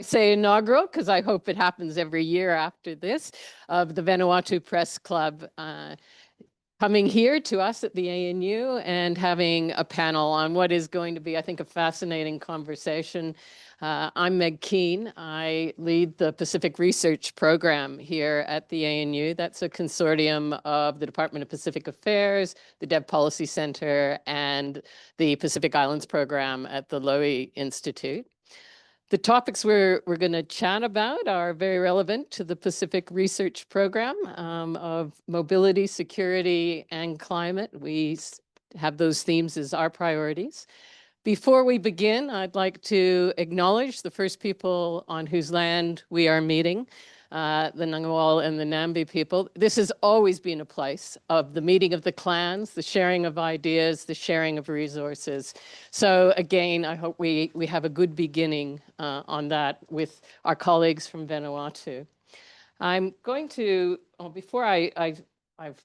say inaugural, because I hope it happens every year after this, of the Vanuatu Press Club coming here to us at the ANU and having a panel on what is going to be, I think, a fascinating conversation. I'm Meg Keane. I lead the Pacific Research Program here at the ANU. That's a consortium of the Department of Pacific Affairs, the Dev Policy Center, and the Pacific Islands Program at the Lowy Institute. The topics we're going to chat about are very relevant to the Pacific Research Program of mobility, security, and climate. We have those themes as our priorities. Before we begin, I'd like to acknowledge the first people on whose land we are meeting, the Nakamal and the Nambi people. This has always been a place of the meeting of the clans, the sharing of ideas, the sharing of resources. So again, I hope we have a good beginning on that with our colleagues from Vanuatu. I'm going to, before I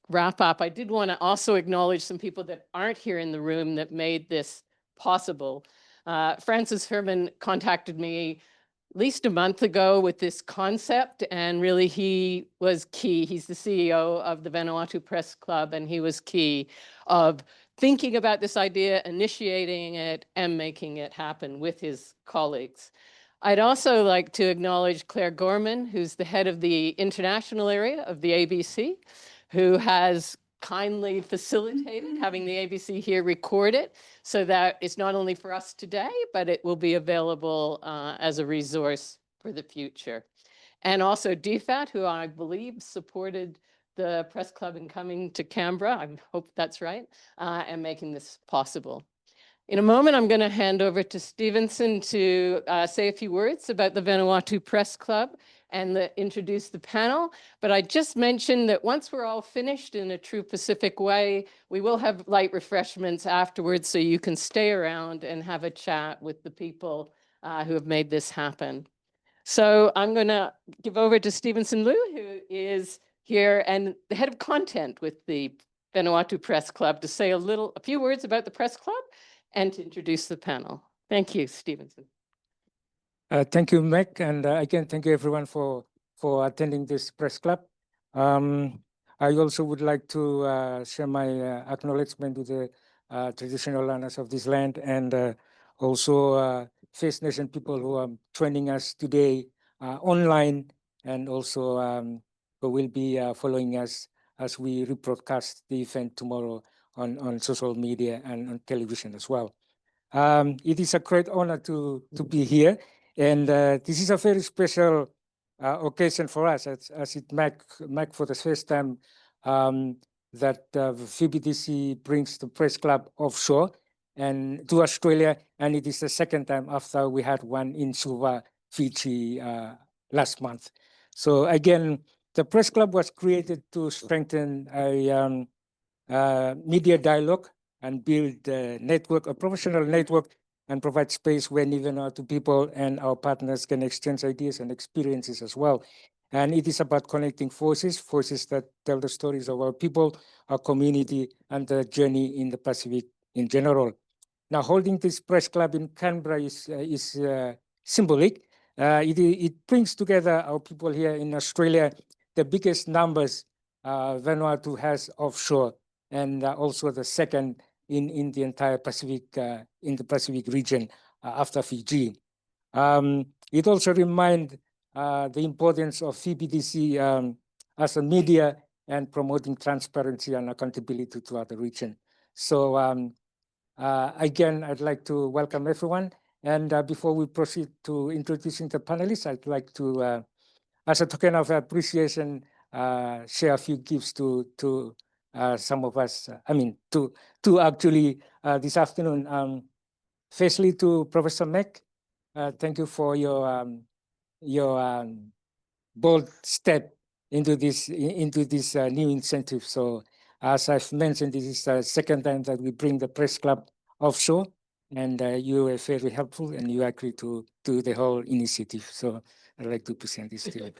wrap up, I did want to also acknowledge some people that aren't here in the room that made this possible. Francis Herman contacted me at least a month ago with this concept, and really he was key. He's the CEO of the Vanuatu Press Club, and he was key of thinking about this idea, initiating it, and making it happen with his colleagues. I'd also like to acknowledge Claire Gorman, who's the head of the international area of the ABC, who has kindly facilitated having the ABC here record it so that it's not only for us today, but it will be available as a resource for the future. And also DFAT, who I believe supported the Press Club in coming to Canberra, I hope that's right, and making this possible. In a moment, I'm going to hand over to Stevenson to say a few words about the Vanuatu Press Club and introduce the panel. But I just mentioned that once we're all finished in a true Pacific way, we will have light refreshments afterwards, so you can stay around and have a chat with the people who have made this happen. So I'm going to give over to Stevenson Liu, who is here and the head of content with the Vanuatu Press Club, to say a few words about the Press Club and to introduce the panel. Thank you, Stevenson. Thank you, Meg, and again, thank you everyone for attending this press club. I also would like to share my acknowledgement to the traditional owners of this land, and also First Nation people who are joining us today online, and also who will be following us as we rebroadcast the event tomorrow on social media and on television as well. It is a great honor to be here. And this is a very special occasion for us, as it marked for the first time that VBTC brings the Press Club offshore and to Australia, and it is the second time after we had one in Suva, Fiji last month. So again, the Press Club was created to strengthen a media dialogue and build a network, a professional network, and provide space where Vanuatu people and our partners can exchange ideas and experiences as well. And it is about connecting forces that tell the stories of our people, our community, and the journey in the Pacific in general. Now, holding this press club in Canberra is symbolic. It brings together our people here in Australia, the biggest numbers Vanuatu has offshore, and also the second in the entire Pacific, in the Pacific region after Fiji. It also reminds the importance of VBTC as a media and promoting transparency and accountability throughout the region. So again, I'd like to welcome everyone. And before we proceed to introducing the panelists, I'd like to, as a token of appreciation, share a few gifts to some of us, to actually this afternoon. Firstly, to Professor Meg, thank you for your bold step into this new incentive. So as I've mentioned, this is the second time that we bring the Press Club offshore, and you were very helpful, and you agreed to the whole initiative. So I'd like to present this to you.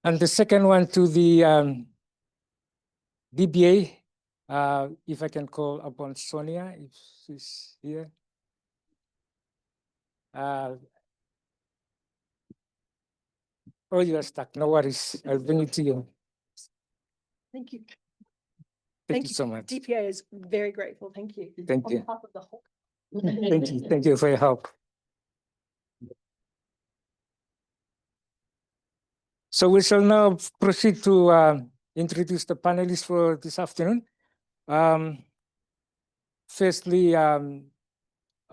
And the second one to the DBA, if I can call upon Sonia, if she's here. Oh, you are stuck. No worries. I'll bring it to you. Thank you. Thank you so much. DPA is very grateful. Thank you. Thank On you. behalf of the whole. Thank you. Thank you for your help. So we shall now proceed to introduce the panelists for this afternoon. Firstly,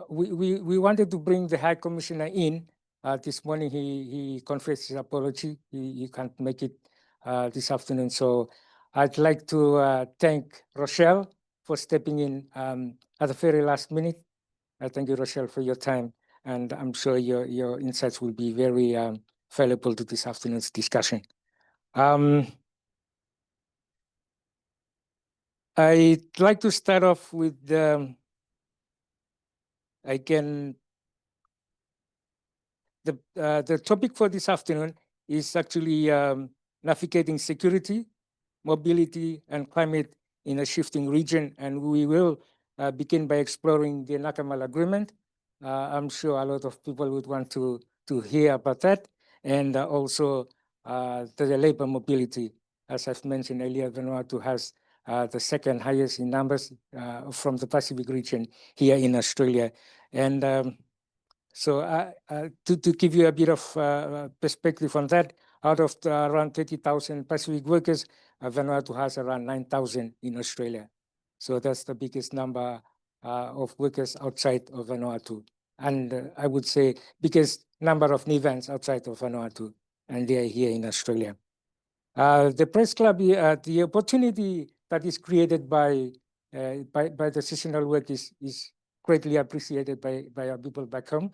we wanted to bring the High Commissioner in. This morning he confessed his apology. He can't make it this afternoon. So I'd like to thank Rochelle for stepping in at the very last minute. Thank you, Rochelle, for your time. And I'm sure your insights will be very valuable to this afternoon's discussion. I'd like to start off with the topic for this afternoon is actually navigating security, mobility, and climate in a shifting region. And we will begin by exploring the Nakamal Agreement. I'm sure a lot of people would want to hear about that. And also the labor mobility. As I've mentioned earlier, Vanuatu has the second highest in numbers from the Pacific region here in Australia. And so to give you a bit of perspective on that, out of around 30,000 Pacific workers, Vanuatu has around 9,000 in Australia. So that's the biggest number of workers outside of Vanuatu. And I would say biggest number of Nivans outside of Vanuatu, and they are here in Australia. The Press Club, the opportunity that is created by the seasonal work is greatly appreciated by our people back home,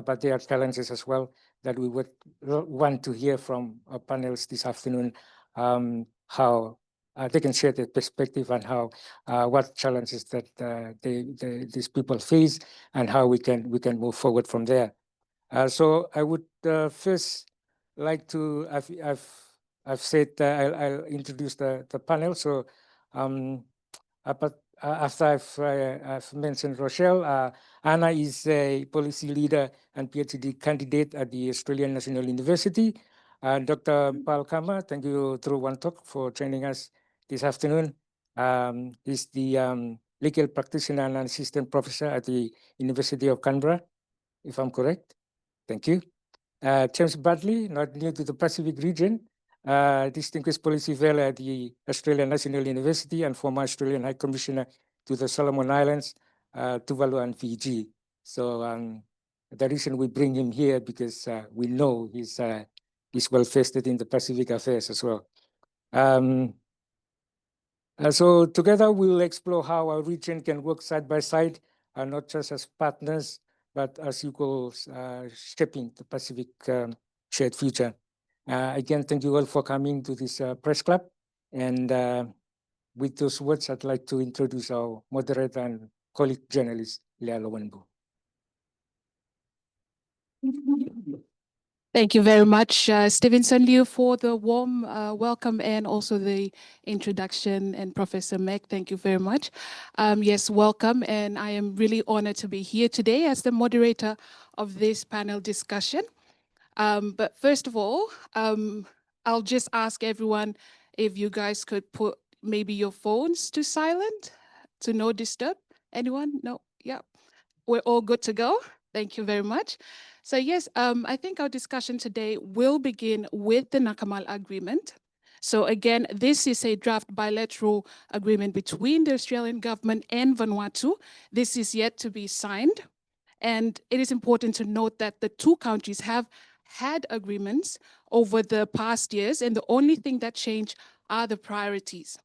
but there are challenges as well that we would want to hear from our panels this afternoon, how they can share their perspective on how what challenges that these people face and how we can move forward from there. So I would first like to, I've said I'll introduce the panel. So but after I've mentioned Rochelle, Anna is a policy leader and PhD candidate at the Australian National University. Dr. Paul Kama, thank you through One Talk for joining us this afternoon. He's the legal practitioner and assistant professor at the University of Canberra, if I'm correct. Thank you. James Bradley, not new to the Pacific region, distinguished policy fellow at the Australian National University and former Australian High Commissioner to the Solomon Islands, Tuvalu and Fiji. So the reason we bring him here because we know he's well vested in the Pacific affairs as well. So together we'll explore how our region can work side by side, not just as partners, but as equals shaping the Pacific shared future. Again, thank you all for coming to this press club. And with those words, I'd like to introduce our moderator and colleague journalist, Leah Lowonbu. Thank you very much, Stevenson Liu, for the warm welcome and also the introduction. And Professor Meg, thank you very much. Yes, welcome. And I am really honored to be here today as the moderator of this panel discussion. But first of all, I'll just ask everyone if you guys could put maybe your phones to silent, to no disturb. Anyone? No? Yeah. We're all good to go. Thank you very much. So yes, I think our discussion today will begin with the Nakamal Agreement. So again, this is a draft bilateral agreement between the Australian government and Vanuatu. This is yet to be signed. And it is important to note that the two countries have had agreements over the past years, and the only thing that changed are the priorities.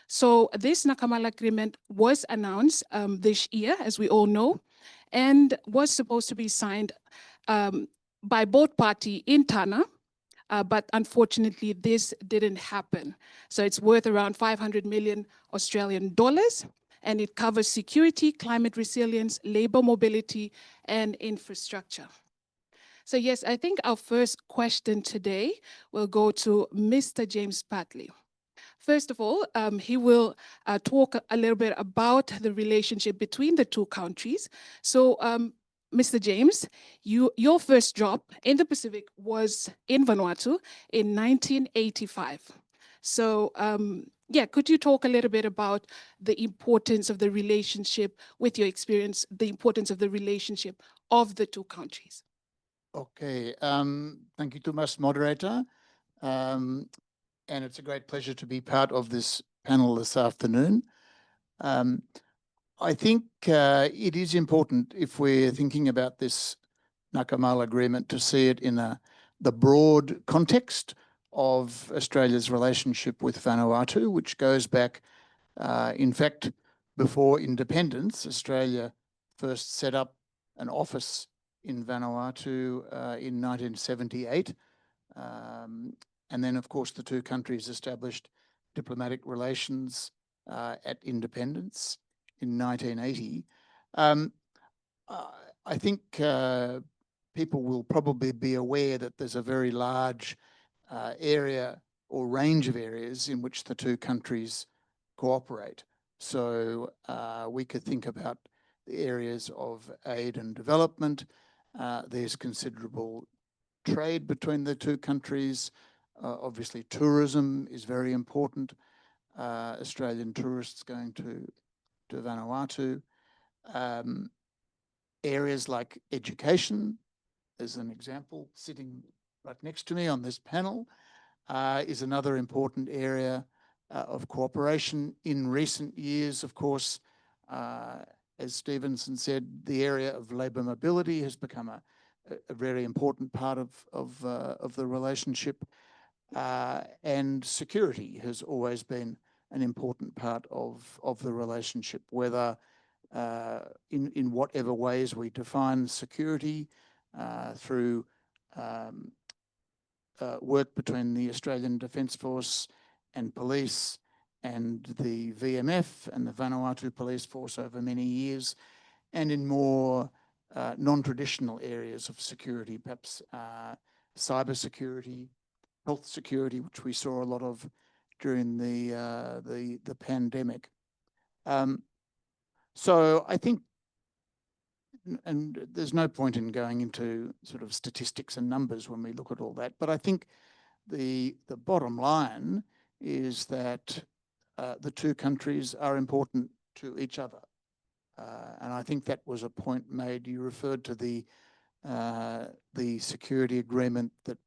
So this Nakamal Agreement was announced this year, as we all know, and was supposed to be signed by both parties in Tana, but unfortunately this didn't happen. So it's worth around 500 million Australian dollars, and it covers security, climate resilience, labor mobility, and infrastructure. So yes, I think our first question today will go to Mr. James Bradley. First of all, he will talk a little bit about the relationship between the two countries. So Mr. James, your first job in the Pacific was in Vanuatu in 1985. So, yeah, could you talk a little bit about the importance of the relationship with your experience, the importance of the relationship of the two countries? Okay, thank you, Thomas, moderator. And it's a great pleasure to be part of this panel this afternoon. I think it is important, if we're thinking about this Nakamal Agreement, to see it in the broad context of Australia's relationship with Vanuatu, which goes back, in fact, before independence. Australia first set up an office in Vanuatu in 1978. And then, of course, the two countries established diplomatic relations at independence in 1980. I think people will probably be aware that there's a very large area or range of areas in which the two countries cooperate. So we could think about the areas of aid and development. There's considerable trade between the two countries. Obviously, tourism is very important. Australian tourists going to Vanuatu. Areas like education, as an example, sitting right next to me on this panel, is another important area of cooperation. In recent years, of course, as Stevenson said, the area of labour mobility has become a very important part of the relationship, and security has always been an important part of the relationship, whether in whatever ways we define security, through work between the Australian Defence Force and police and the VMF and the Vanuatu Police Force over many years, and in more non-traditional areas of security, perhaps cyber security, health security, which we saw a lot of during the pandemic. So I think, and there's no point in going into sort of statistics and numbers when we look at all that, but I think the bottom line is that the two countries are important to each other. And I think that was a point made. You referred to the security agreement that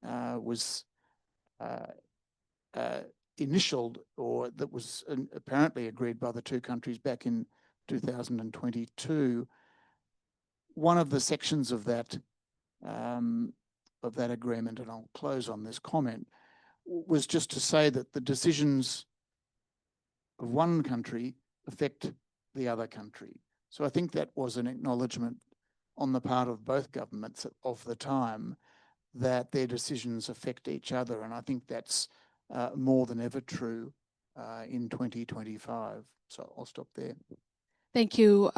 was initialed, or that was apparently agreed by the two countries back in 2022. One of the sections of that agreement, and I'll close on this comment, was just to say that the decisions of one country affect the other country. So I think that was an acknowledgement on the part of both governments of the time that their decisions affect each other. And I think that's more than ever true in 2025. So I'll stop there. Thank you.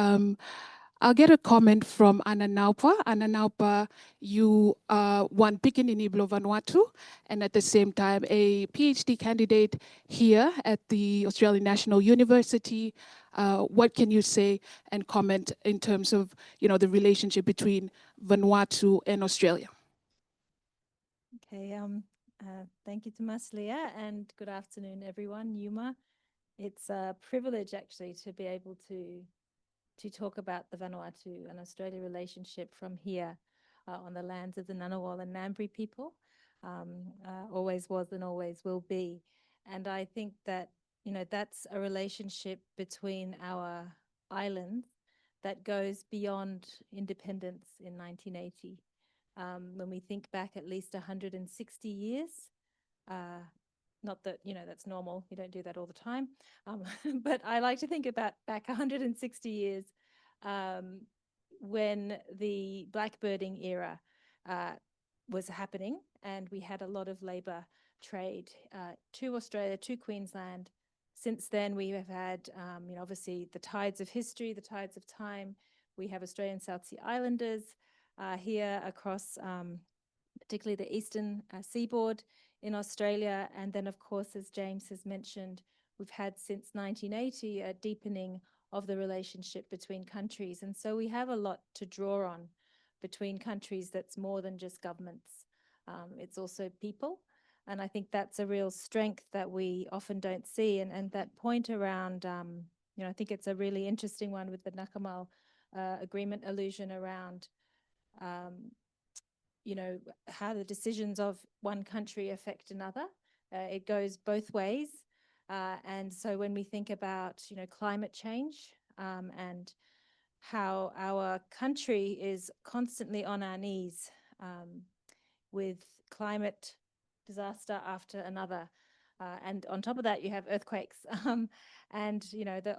I'll get a comment from Ananaupa. Ananaupa, you are one Pikinini Blo Vanuatu, and at the same time a PhD candidate here at the Australian National University. What can you say and comment in terms of, the relationship between Vanuatu and Australia? Okay, thank you, Thomas, Leah, and good afternoon, everyone. Yuma, it's a privilege actually to be able to talk about the Vanuatu and Australia relationship from here on the lands of the Ngunnawal and Ngambri people. Always was and always will be. And I think that, that's a relationship between our islands that goes beyond independence in 1980. When we think back at least 160 years, not that, that's normal, you don't do that all the time, but I like to think about back 160 years when the blackbirding era was happening, and we had a lot of labour trade to Australia, to Queensland. Since then, we have had, obviously the tides of history, the tides of time. We have Australian South Sea Islanders here across particularly the eastern seaboard in Australia. And then, of course, as James has mentioned, we've had since 1980 a deepening of the relationship between countries. And so we have a lot to draw on between countries that's more than just governments. It's also people. And I think that's a real strength that we often don't see. And that point around, I think it's a really interesting one with the Nakamal Agreement allusion around, how the decisions of one country affect another. It goes both ways. And so when we think about, climate change and how our country is constantly on our knees with climate disaster after another. And on top of that, you have earthquakes. And,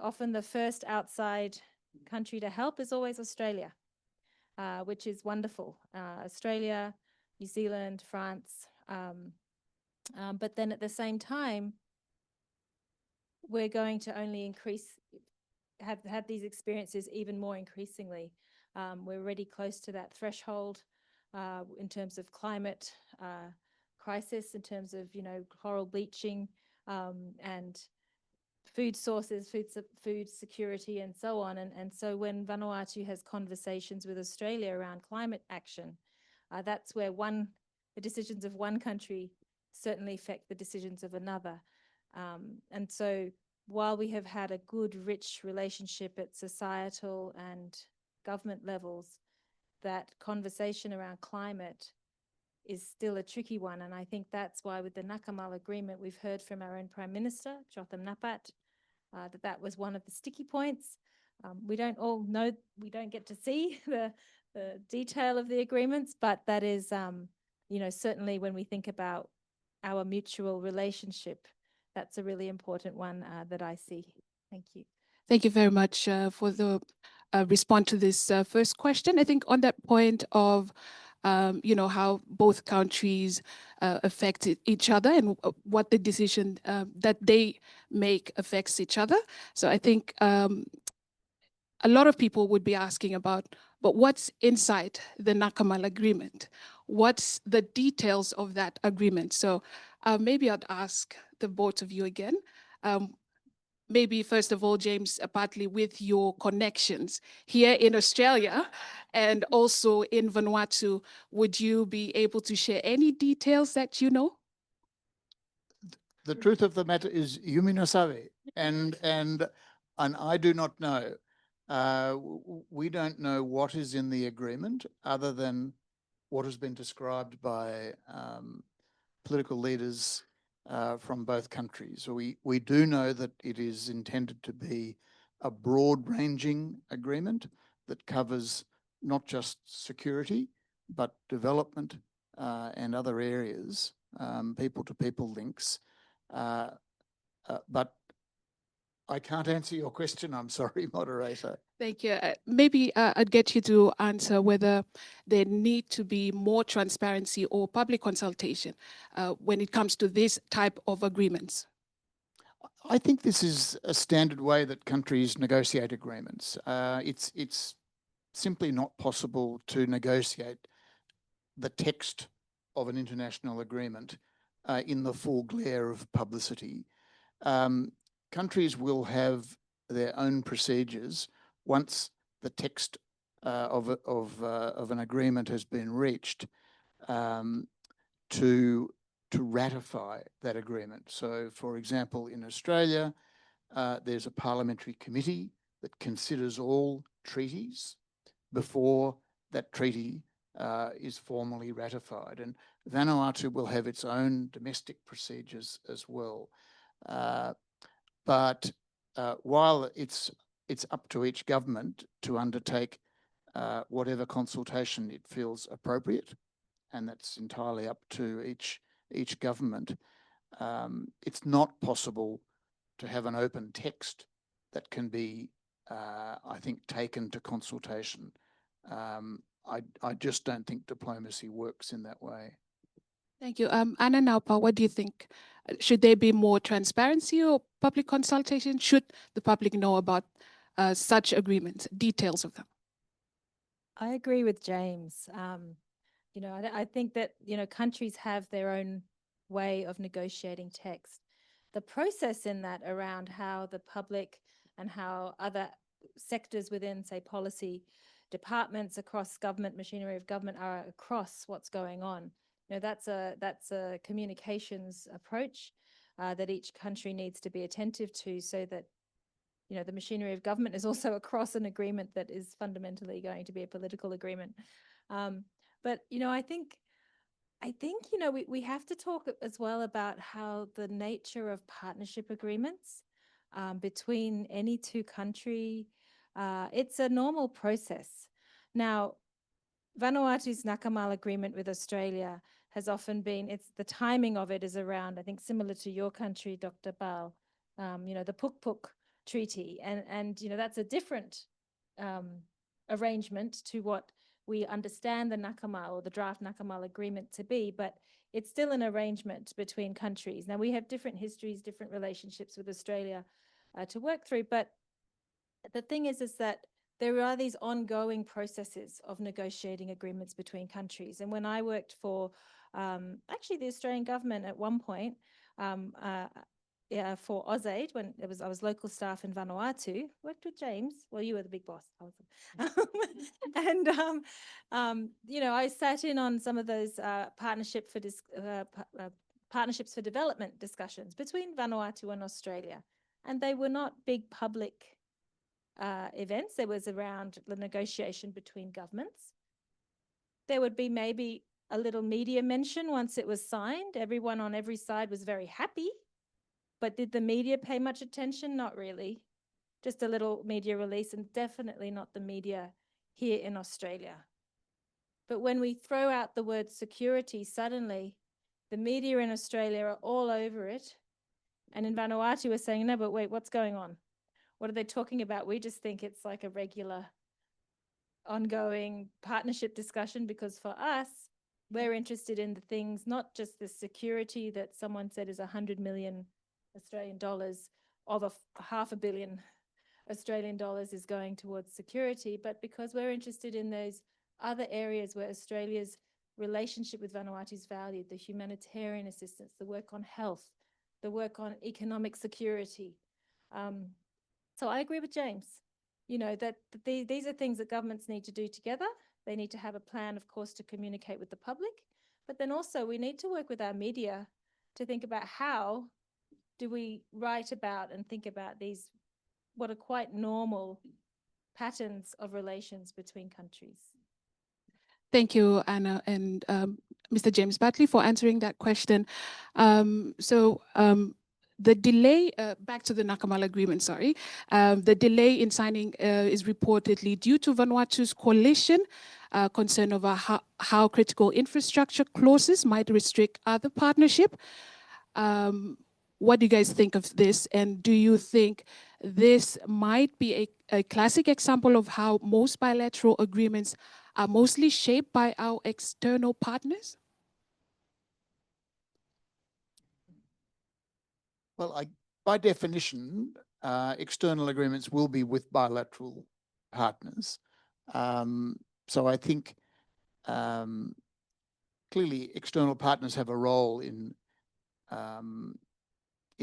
often the first outside country to help is always Australia, which is wonderful. Australia, New Zealand, France. But then at the same time, we're going to only have these experiences even more increasingly. We're already close to that threshold in terms of climate crisis, in terms of, coral bleaching and food sources, food security, and so on. And so when Vanuatu has conversations with Australia around climate action, that's where the decisions of one country certainly affect the decisions of another. And so while we have had a good, rich relationship at societal and government levels, that conversation around climate is still a tricky one. And I think that's why with the Nakamal Agreement, we've heard from our own Prime Minister, Jotham Napat, that was one of the sticky points. We don't all know, we don't get to see the detail of the agreements, but that is, certainly when we think about our mutual relationship, that's a really important one that I see. Thank you. Thank you very much for the response to this first question. I think on that point of, how both countries affect each other and what the decision that they make affects each other. So I think a lot of people would be asking about, but what's inside the Nakamal Agreement? What's the details of that agreement? So maybe I'd ask the both of you again. Maybe first of all, James, partly with your connections here in Australia and also in Vanuatu, would you be able to share any details that you know? The truth of the matter is, Yumi no sabe, and I do not know. We don't know what is in the agreement other than what has been described by political leaders from both countries. We do know that it is intended to be a broad-ranging agreement that covers not just security, but development and other areas, people-to-people links. But I can't answer your question, I'm sorry, moderator. Thank you. Maybe I'd get you to answer whether there need to be more transparency or public consultation when it comes to this type of agreements. I think this is a standard way that countries negotiate agreements. It's simply not possible to negotiate the text of an international agreement in the full glare of publicity. Countries will have their own procedures once the text of an agreement has been reached to ratify that agreement. So, for example, in Australia, there's a parliamentary committee that considers all treaties before that treaty is formally ratified. And Vanuatu will have its own domestic procedures as well. But while it's up to each government to undertake whatever consultation it feels appropriate, and that's entirely up to each government, it's not possible to have an open text that can be, I think, taken to consultation. I just don't think diplomacy works in that way. Thank you. Anna Naupa, what do you think? Should there be more transparency or public consultation? Should the public know about such agreements, details of them? I agree with James. I think that, countries have their own way of negotiating text. The process in that around how the public and how other sectors within, say, policy departments across government, machinery of government are across what's going on. You know, that's a communications approach that each country needs to be attentive to, so that, you know, the machinery of government is also across an agreement that is fundamentally going to be a political agreement. But, you know, I think, you know, we have to talk as well about how the nature of partnership agreements between any two country, it's a normal process. Now, Vanuatu's Nakamal Agreement with Australia has often been, the timing of it is around, I think, similar to your country, Dr. Bal, you know, the Puk Puk Treaty. And you know, that's a different arrangement to what we understand the Nakamal or the draft Nakamal Agreement to be, but it's still an arrangement between countries. Now, we have different histories, different relationships with Australia to work through, but the thing is that there are these ongoing processes of negotiating agreements between countries. And when I worked for actually the Australian government at one point, for AusAid, when I was local staff in Vanuatu, worked with James. Well, you were the big boss. And you know, I sat in on some of those partnerships for development discussions between Vanuatu and Australia, and they were not big public events. There was around the negotiation between governments. There would be maybe a little media mention once it was signed. Everyone on every side was very happy. But did the media pay much attention? Not really. Just a little media release, and definitely not the media here in Australia. But when we throw out the word security, suddenly the media in Australia are all over it. And in Vanuatu, we're saying, no, but wait, what's going on? What are they talking about? We just think it's like a regular ongoing partnership discussion, because for us, we're interested in the things, not just the security that someone said is 100 million Australian dollars of a $500 million Australian dollars is going towards security, but because we're interested in those other areas where Australia's relationship with Vanuatu is valued, the humanitarian assistance, the work on health, the work on economic security. So I agree with James, you know, that these are things that governments need to do together. They need to have a plan, of course, to communicate with the public, but then also we need to work with our media to think about how do we write about and think about these, what are quite normal patterns of relations between countries. Thank you, Anna, and Mr. James Batley for answering that question. The delay, back to the Nakamal Agreement, sorry, the delay in signing is reportedly due to Vanuatu's coalition concern over how critical infrastructure clauses might restrict other partnership. What do you guys think of this? And do you think this might be a classic example of how most bilateral agreements are mostly shaped by our external partners? Well, by definition, external agreements will be with bilateral partners. So I think clearly external partners have a role in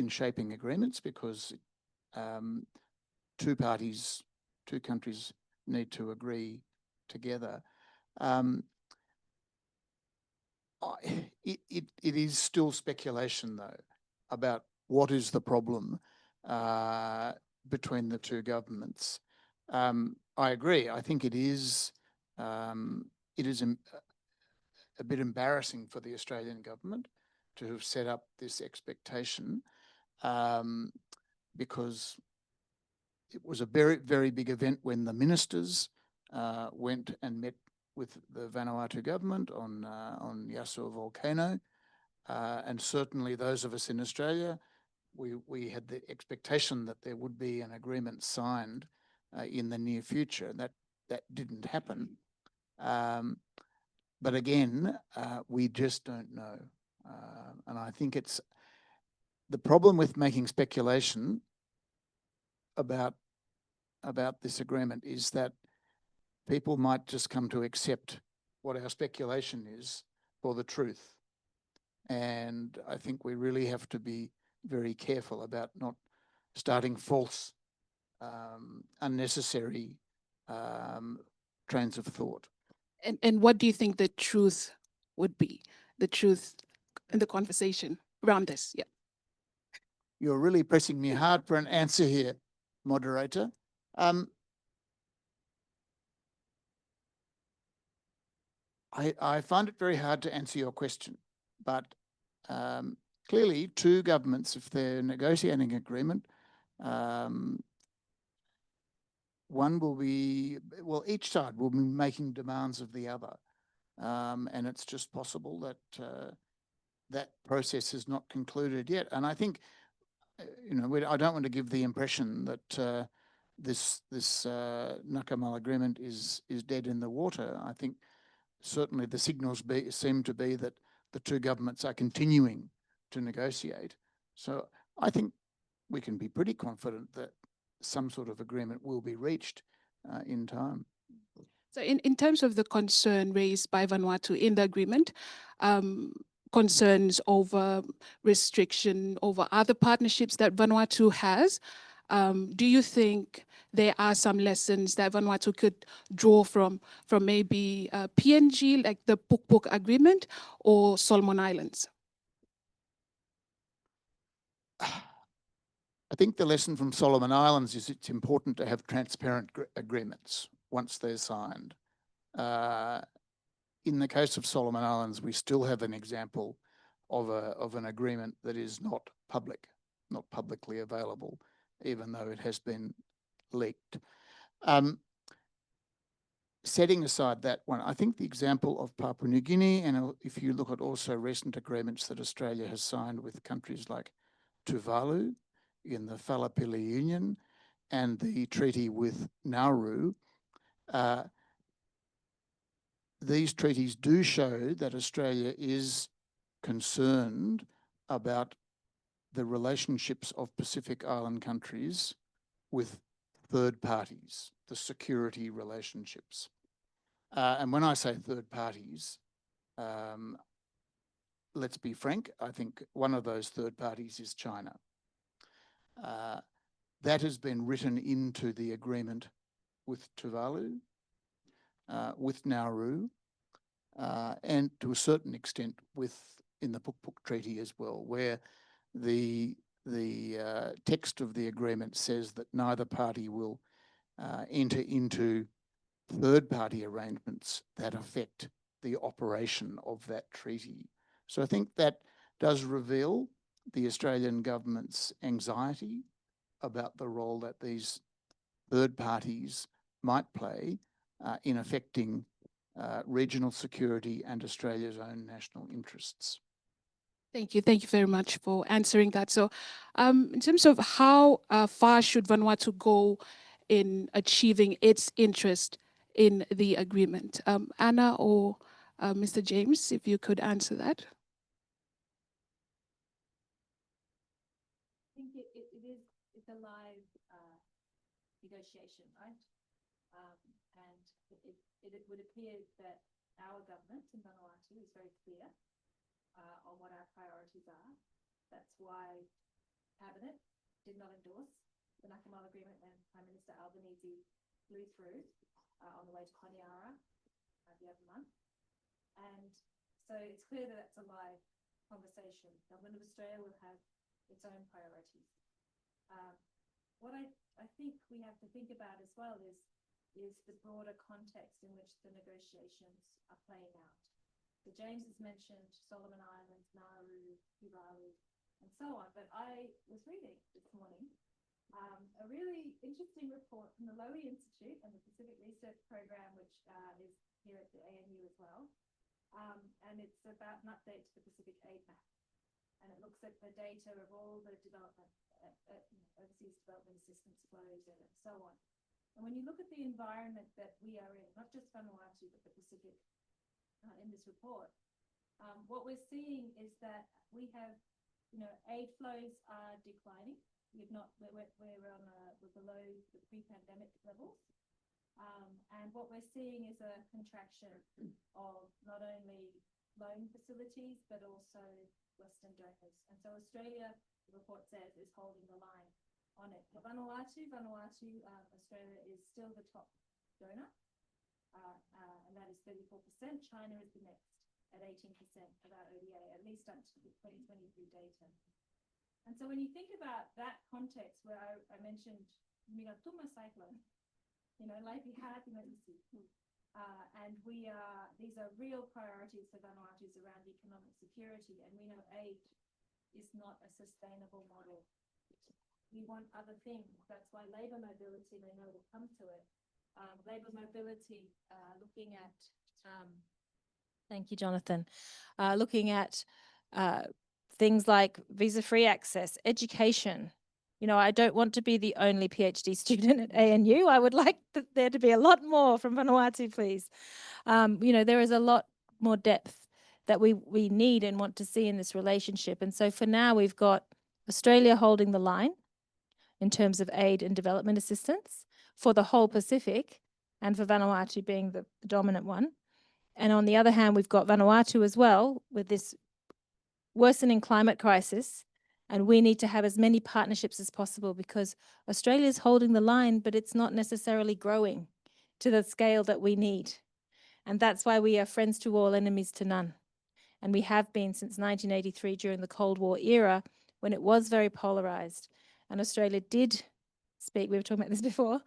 shaping agreements, because two countries need to agree together. It is still speculation, though, about what is the problem between the two governments. I agree. I think it is a bit embarrassing for the Australian government to have set up this expectation, because it was a very, very big event when the ministers went and met with the Vanuatu government on Yasua volcano, and certainly those of us in Australia, we had the expectation that there would be an agreement signed in the near future. That didn't happen. But again, we just don't know. And I think it's the problem with making speculation about this agreement is that people might just come to accept what our speculation is for the truth. And I think we really have to be very careful about not starting false unnecessary trains of thought. And what do you think the truth would be? The truth in the conversation around this? Yeah. You're really pressing me hard for an answer here, moderator. I find it very hard to answer your question, but clearly two governments, if they're negotiating an agreement, one will be, well, each side will be making demands of the other. And it's just possible that that process is not concluded yet. And I think, you know, I don't want to give the impression that this Nakamal Agreement is dead in the water. I think certainly the signals seem to be that the two governments are continuing to negotiate. So I think we can be pretty confident that some sort of agreement will be reached in time. So in terms of the concern raised by Vanuatu in the agreement, concerns over restriction over other partnerships that Vanuatu has, do you think there are some lessons that Vanuatu could draw from maybe PNG, like the Puk Agreement, or Solomon Islands? I think the lesson from Solomon Islands is it's important to have transparent agreements once they're signed. In the case of Solomon Islands, we still have an example of an agreement that is not publicly available, even though it has been leaked. Setting aside that one, I think the example of Papua New Guinea, and if you look at also recent agreements that Australia has signed with countries like Tuvalu in the Falapili Union and the treaty with Nauru, these treaties do show that Australia is concerned about the relationships of Pacific Island countries with third parties, the security relationships. And when I say third parties, let's be frank, I think one of those third parties is China. That has been written into the agreement with Tuvalu, with Nauru, and to a certain extent in the Puk Treaty as well, where the text of the agreement says that neither party will enter into third-party arrangements that affect the operation of that treaty. So I think that does reveal the Australian government's anxiety about the role that these third parties might play in affecting regional security and Australia's own national interests. Thank you. Thank you very much for answering that. So in terms of how far should Vanuatu go in achieving its interest in the agreement? Anna or Mr. James, if you could answer that. I think it's a live negotiation, right? And it would appear that our government in Vanuatu is very clear on what our priorities are. That's why Cabinet did not endorse the Nakamal Agreement when Prime Minister Albanese flew through on the way to Honiara the other month. And so it's clear that that's a live conversation. The Government of Australia will have its own priorities. What I think we have to think about as well is the broader context in which the negotiations are playing out. So James has mentioned Solomon Islands, Nauru, Tuvalu, and so on, but I was reading this morning a really interesting report from the Lowy Institute and the Pacific Research Program, which is here at the ANU as well. And it's about an update to the Pacific Aid Map. And it looks at the data of all the development, overseas development assistance flows and so on. And when you look at the environment that we are in, not just Vanuatu, but the Pacific in this report, what we're seeing is that we have, aid flows are declining. We're below the pre-pandemic levels. And what we're seeing is a contraction of not only loan facilities, but also Western donors. And so Australia, the report says, is holding the line on it. For Vanuatu, Australia is still the top donor, and that is 34%. China is the next at 18% of our ODA, at least up to the 2023 data. And so when you think about that context where I mentioned Miratuma cyclone, and these are real priorities for Vanuatu's around economic security, and we know aid is not a sustainable model. We want other things. That's why labour mobility, and I know we'll come to it. Labour mobility, looking at, thank you, Jonathan, looking at things like visa-free access, education. I don't want to be the only PhD student at ANU. I would like there to be a lot more from Vanuatu, please. There is a lot more depth that we need and want to see in this relationship. And so for now, we've got Australia holding the line in terms of aid and development assistance for the whole Pacific, and for Vanuatu being the dominant one. And on the other hand, we've got Vanuatu as well with this worsening climate crisis, and we need to have as many partnerships as possible because Australia is holding the line, but it's not necessarily growing to the scale that we need. And that's why we are friends to all, enemies to none. And we have been since 1983 during the Cold War era, when it was very polarized. And Australia did speak, we were talking about this before,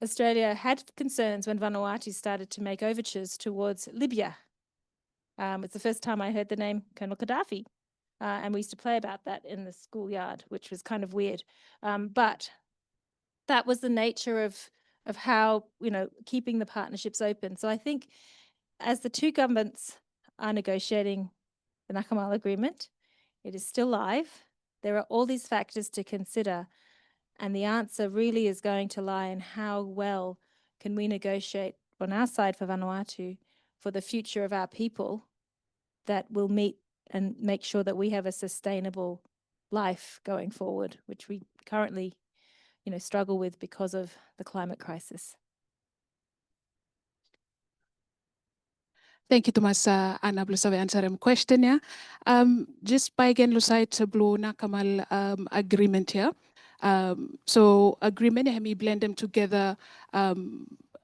Australia had concerns when Vanuatu started to make overtures towards Libya. It's the first time I heard the name Colonel Gaddafi. And we used to play about that in the schoolyard, which was kind of weird. But that was the nature of how, keeping the partnerships open. So I think as the two governments are negotiating the Nakamal Agreement, it is still live. There are all these factors to consider. And the answer really is going to lie in how well can we negotiate on our side for Vanuatu for the future of our people that will meet and make sure that we have a sustainable life going forward, which we currently, struggle with because of the climate crisis. Thank you, Thomas. Anna Blusave answer question, yeah. Just by again, Lusai Tablo Nakamal agreement here. So agreement, we blend them together,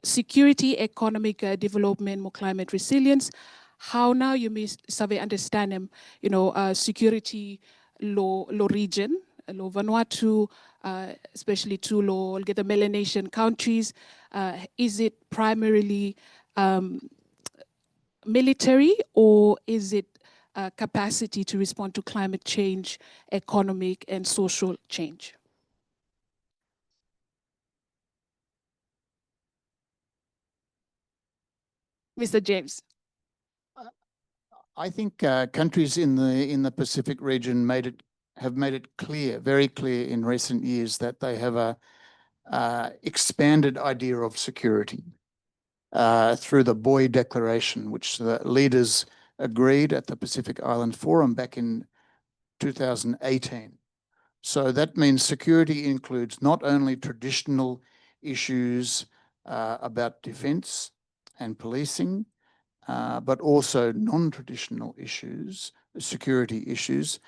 security, economic development, more climate resilience. How now you may understand them, security law region, law Vanuatu, especially to law, get the Melanesian countries. Is it primarily military, or is it capacity to respond to climate change, economic and social change? Mr. James. I think countries in the Pacific region have made it clear, very clear in recent years, that they have a expanded idea of security through the Boy Declaration, which the leaders agreed at the Pacific Island Forum back in 2018. So that means security includes not only traditional issues about defence and policing, but also non-traditional issues, security issues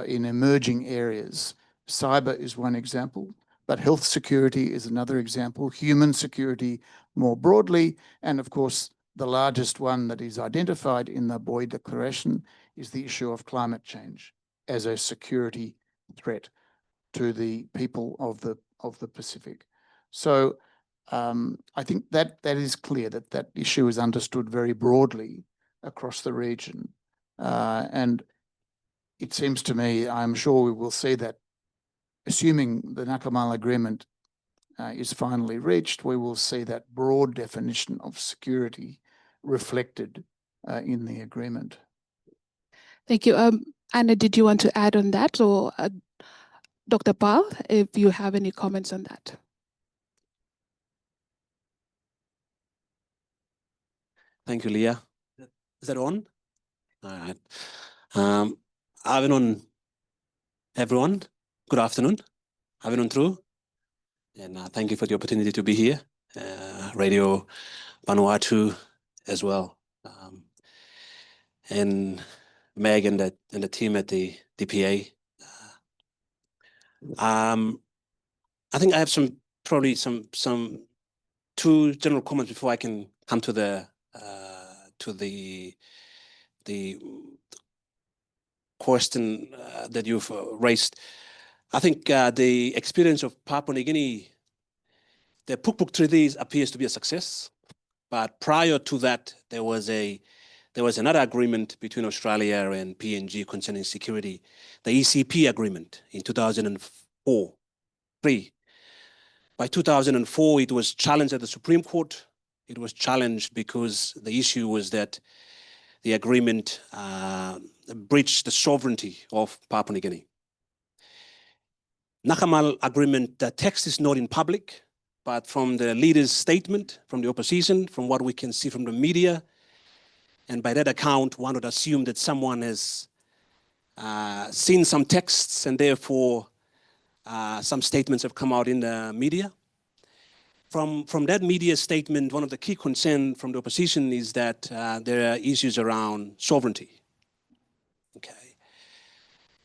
in emerging areas. Cyber is one example, but health security is another example, human security more broadly, and of course, the largest one that is identified in the Boy Declaration is the issue of climate change as a security threat to the people of the Pacific. So I think that is clear, that issue is understood very broadly across the region. And it seems to me, I'm sure we will see that, assuming the Nakamal Agreement is finally reached, we will see that broad definition of security reflected in the agreement. Thank you. Anna, did you want to add on that, or Dr. Paul, if you have any comments on that? Thank you, Leah. Is that on? All right. Afternoon, everyone. Good afternoon. Afternoon through. And thank you for the opportunity to be here. Radio Vanuatu as well. And Meg and the team at the DPA. I think I have probably some two general comments before I can come to the question that you've raised. I think the experience of Papua New Guinea, the Puk Treaty appears to be a success, but prior to that, there was another agreement between Australia and PNG concerning security, the ECP agreement in 2004-3. By 2004, it was challenged at the Supreme Court. It was challenged because the issue was that the agreement breached the sovereignty of Papua New Guinea. Nakamal Agreement, the text is not in public, but from the leader's statement, from the opposition, from what we can see from the media, and by that account, one would assume that someone has seen some texts and therefore some statements have come out in the media. From that media statement, one of the key concerns from the opposition is that there are issues around sovereignty. Okay.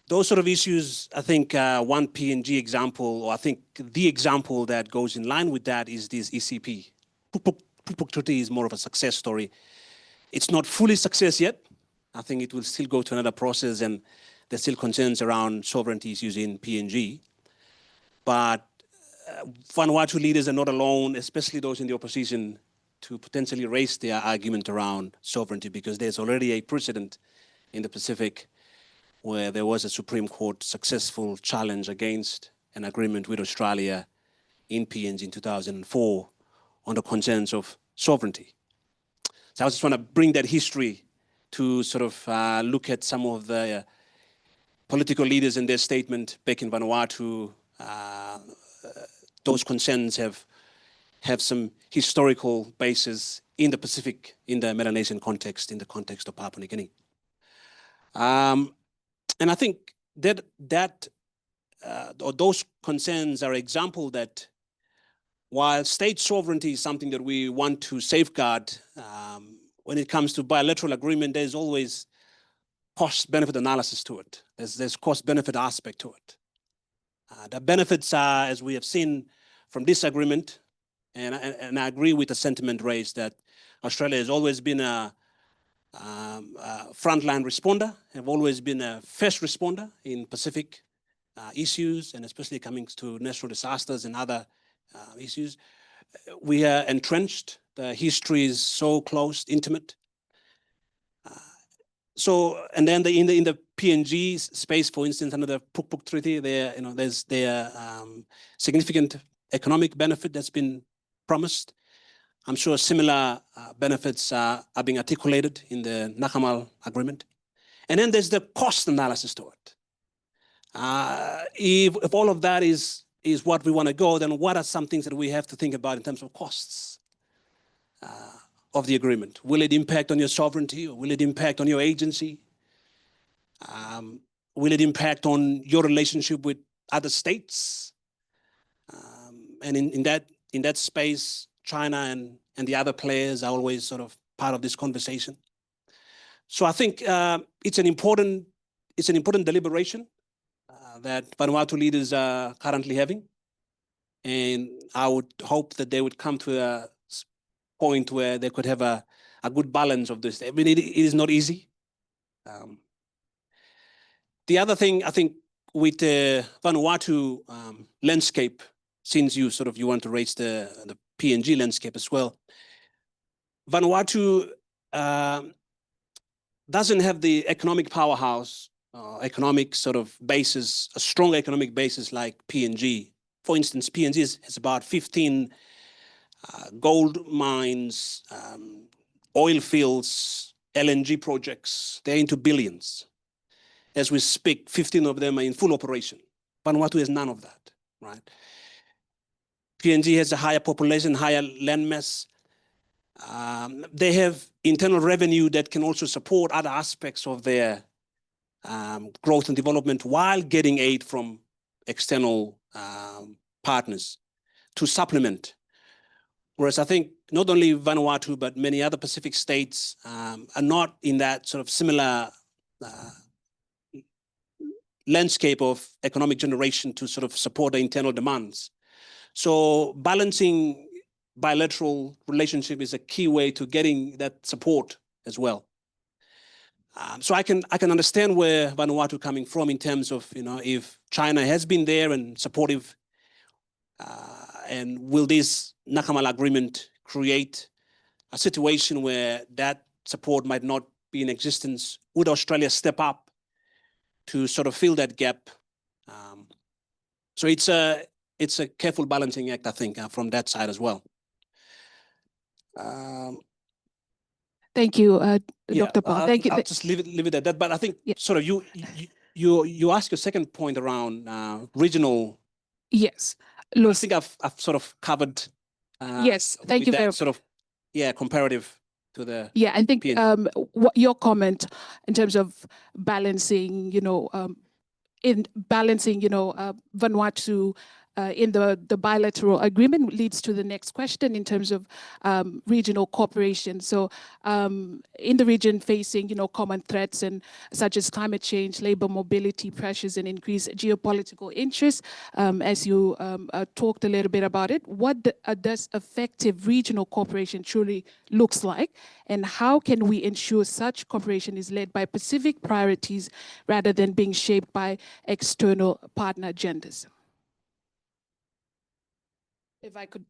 Those sort of issues, I think one PNG example, or I think the example that goes in line with that is this ECP. Pupuk Treaty is more of a success story. It's not fully success yet. I think it will still go to another process, and there's still concerns around sovereignty issues in PNG. But Vanuatu leaders are not alone, especially those in the opposition, to potentially raise their argument around sovereignty, because there's already a precedent in the Pacific where there was a Supreme Court successful challenge against an agreement with Australia in PNG in 2004 on the concerns of sovereignty. So I just want to bring that history to sort of look at some of the political leaders in their statement back in Vanuatu. Those concerns have some historical basis in the Pacific, in the Melanesian context, in the context of Papua New Guinea. And I think that or those concerns are an example that while state sovereignty is something that we want to safeguard, when it comes to bilateral agreement, there's always cost-benefit analysis to it. There's cost-benefit aspect to it. The benefits are, as we have seen from this agreement, and I agree with the sentiment raised that Australia has always been a frontline responder, have always been a first responder in Pacific issues, and especially coming to natural disasters and other issues. We are entrenched. The history is so close, intimate. So, and then in the PNG space, for instance, under the Puk Treaty, there's significant economic benefit that's been promised. I'm sure similar benefits are being articulated in the Nakamal Agreement. And then there's the cost analysis to it. If all of that is what we want to go, then what are some things that we have to think about in terms of costs of the agreement? Will it impact on your sovereignty, or will it impact on your agency? Will it impact on your relationship with other states? And in that space, China and the other players are always sort of part of this conversation. So I think it's an important deliberation that Vanuatu leaders are currently having, and I would hope that they would come to a point where they could have a good balance of this. I mean, it is not easy. The other thing, I think, with the Vanuatu landscape, since you want to raise the PNG landscape as well, Vanuatu doesn't have the economic powerhouse, economic sort of basis, a strong economic basis like PNG. For instance, PNG has about 15 gold mines, oil fields, LNG projects. They're into billions. As we speak, 15 of them are in full operation. Vanuatu has none of that, right? PNG has a higher population, higher land mass. They have internal revenue that can also support other aspects of their growth and development while getting aid from external partners to supplement. Whereas I think not only Vanuatu, but many other Pacific states are not in that sort of similar landscape of economic generation to sort of support the internal demands. So balancing bilateral relationship is a key way to getting that support as well. So I can understand where Vanuatu coming from in terms of, you know, if China has been there and supportive, and will this Nakamal Agreement create a situation where that support might not be in existence? Would Australia step up to sort of fill that gap? So it's a careful balancing act, I think, from that side as well. Thank you, Yeah, Dr. Paul. Thank you. I'll just leave it at that. But I think Yeah. sort of you asked your second point around regional. Yes. I Look, think I've sort of covered. yes, thank with you that very sort of comparative to the. Yeah, I think PNG. what your comment in terms of balancing, Vanuatu in the bilateral agreement leads to the next question in terms of regional cooperation. So in the region facing, common threats and such as climate change, labor mobility pressures and increased geopolitical interests, as you talked a little bit about it, what does effective regional cooperation truly looks like, and how can we ensure such cooperation is led by Pacific priorities rather than being shaped by external partner agendas? If I could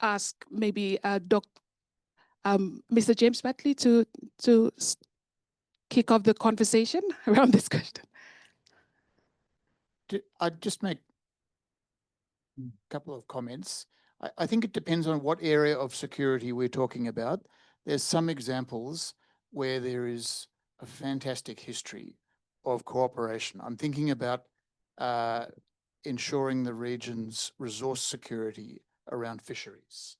ask maybe Mr. James Batley to kick off the conversation around this question. I'd just make a couple of comments. I think it depends on what area of security we're talking about. There's some examples where there is a fantastic history of cooperation. I'm thinking about ensuring the region's resource security around fisheries.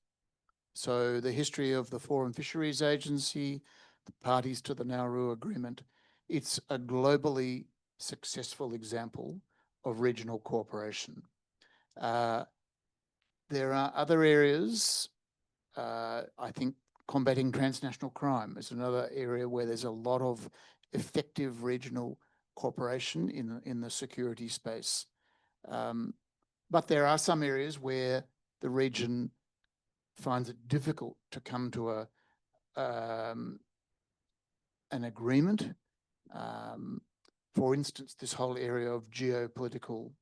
So the history of the Foreign Fisheries Agency, the parties to the Nauru Agreement, it's a globally successful example of regional cooperation. There are other areas, I think combating transnational crime is another area where there's a lot of effective regional cooperation in the security space. But there are some areas where the region finds it difficult to come to an agreement. For instance, this whole area of geopolitical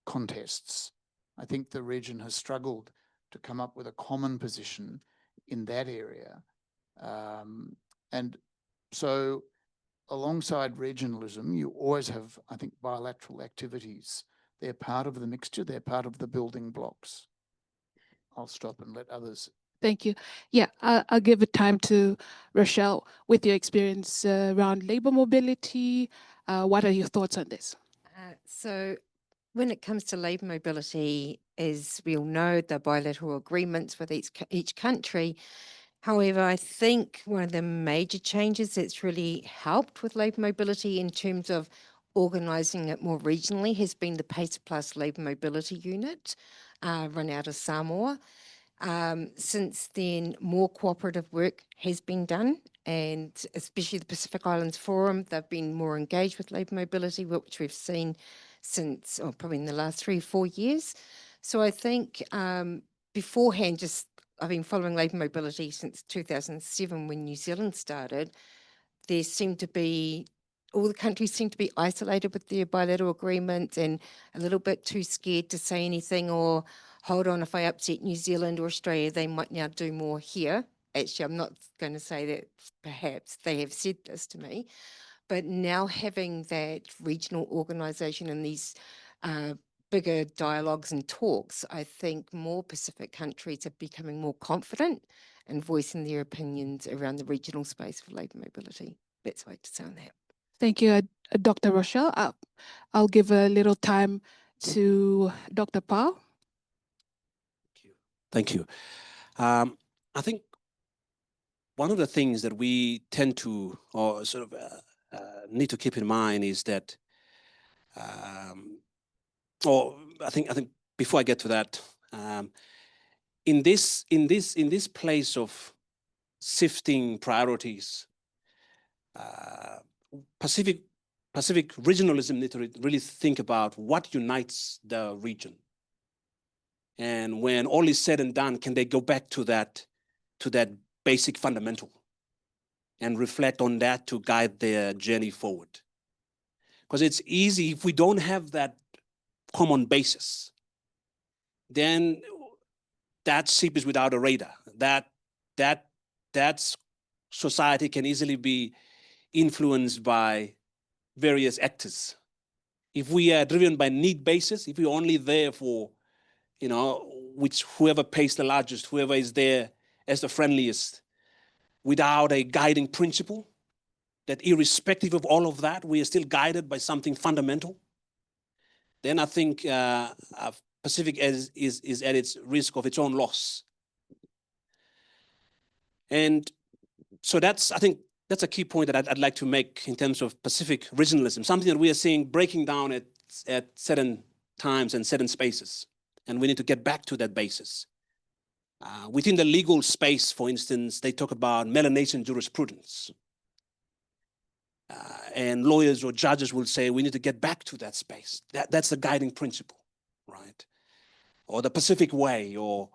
contests. I think the region has struggled to come up with a common position in that area. And so alongside regionalism, you always have, I think, bilateral activities. They're part of the mixture, they're part of the building blocks. I'll stop and let others. Thank you. Yeah, I'll give it time to Rochelle with your experience around labor mobility. What are your thoughts on this? So when it comes to labour mobility, as we all know, the bilateral agreements with each country. However, I think one of the major changes that's really helped with labour mobility in terms of organising it more regionally has been the PACE Plus Labour Mobility Unit run out of Samoa. Since then, more cooperative work has been done, and especially the Pacific Islands Forum, they've been more engaged with labour mobility, which we've seen since probably in the last 3 or 4 years. So I think beforehand, I've been following labour mobility since 2007 when New Zealand started. There seemed to be, all the countries seem to be isolated with their bilateral agreements and a little bit too scared to say anything, or hold on, if I upset New Zealand or Australia, they might now do more here. Actually, I'm not going to say that perhaps they have said this to me, but now having that regional organisation and these bigger dialogues and talks, I think more Pacific countries are becoming more confident and voicing their opinions around the regional space for labour mobility. That's what I have to say on that. Thank you, Dr. Rochelle. I'll give a little time to Dr. Paul. Thank you. I think one of the things that we tend to, or sort of need to keep in mind is that, or I think before I get to that, in this place of shifting priorities, Pacific regionalism need to really think about what unites the region. And when all is said and done, can they go back to that basic fundamental and reflect on that to guide their journey forward? Because it's easy if we don't have that common basis, then that ship is without a radar. That society can easily be influenced by various actors. If we are driven by need basis, if we're only there for, whoever pays the largest, whoever is there as the friendliest, without a guiding principle, that irrespective of all of that, we are still guided by something fundamental, then I think Pacific is at its risk of its own loss. And so I think that's a key point that I'd like to make in terms of Pacific regionalism, something that we are seeing breaking down at certain times and certain spaces. And we need to get back to that basis. Within the legal space, for instance, they talk about Melanesian jurisprudence. And lawyers or judges will say, we need to get back to that space. That's the guiding principle, right? Or the Pacific way, or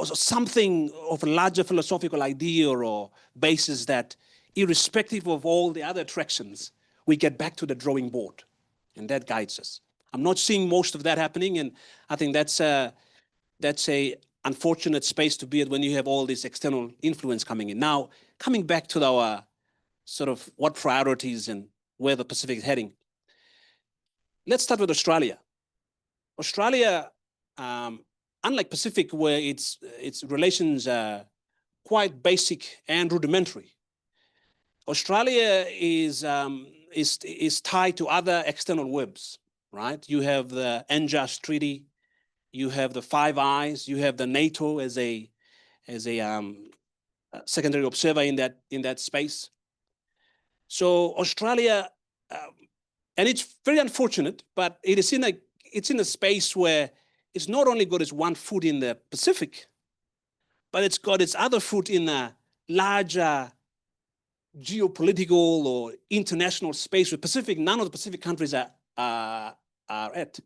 something of a larger philosophical idea or basis that, irrespective of all the other attractions, we get back to the drawing board, and that guides us. I'm not seeing most of that happening, and I think that's a unfortunate space to be at when you have all this external influence coming in. Now, coming back to our sort of what priorities and where the Pacific is heading. Let's start with Australia. Australia, unlike Pacific, where its relations are quite basic and rudimentary, Australia is tied to other external webs, right? You have the NJAS Treaty, you have the Five Eyes, you have the NATO as a secondary observer in that space. So Australia, and it's very unfortunate, but it's in a space where it's not only got its one foot in the Pacific, but it's got its other foot in a larger geopolitical or international space where none of the Pacific countries are at.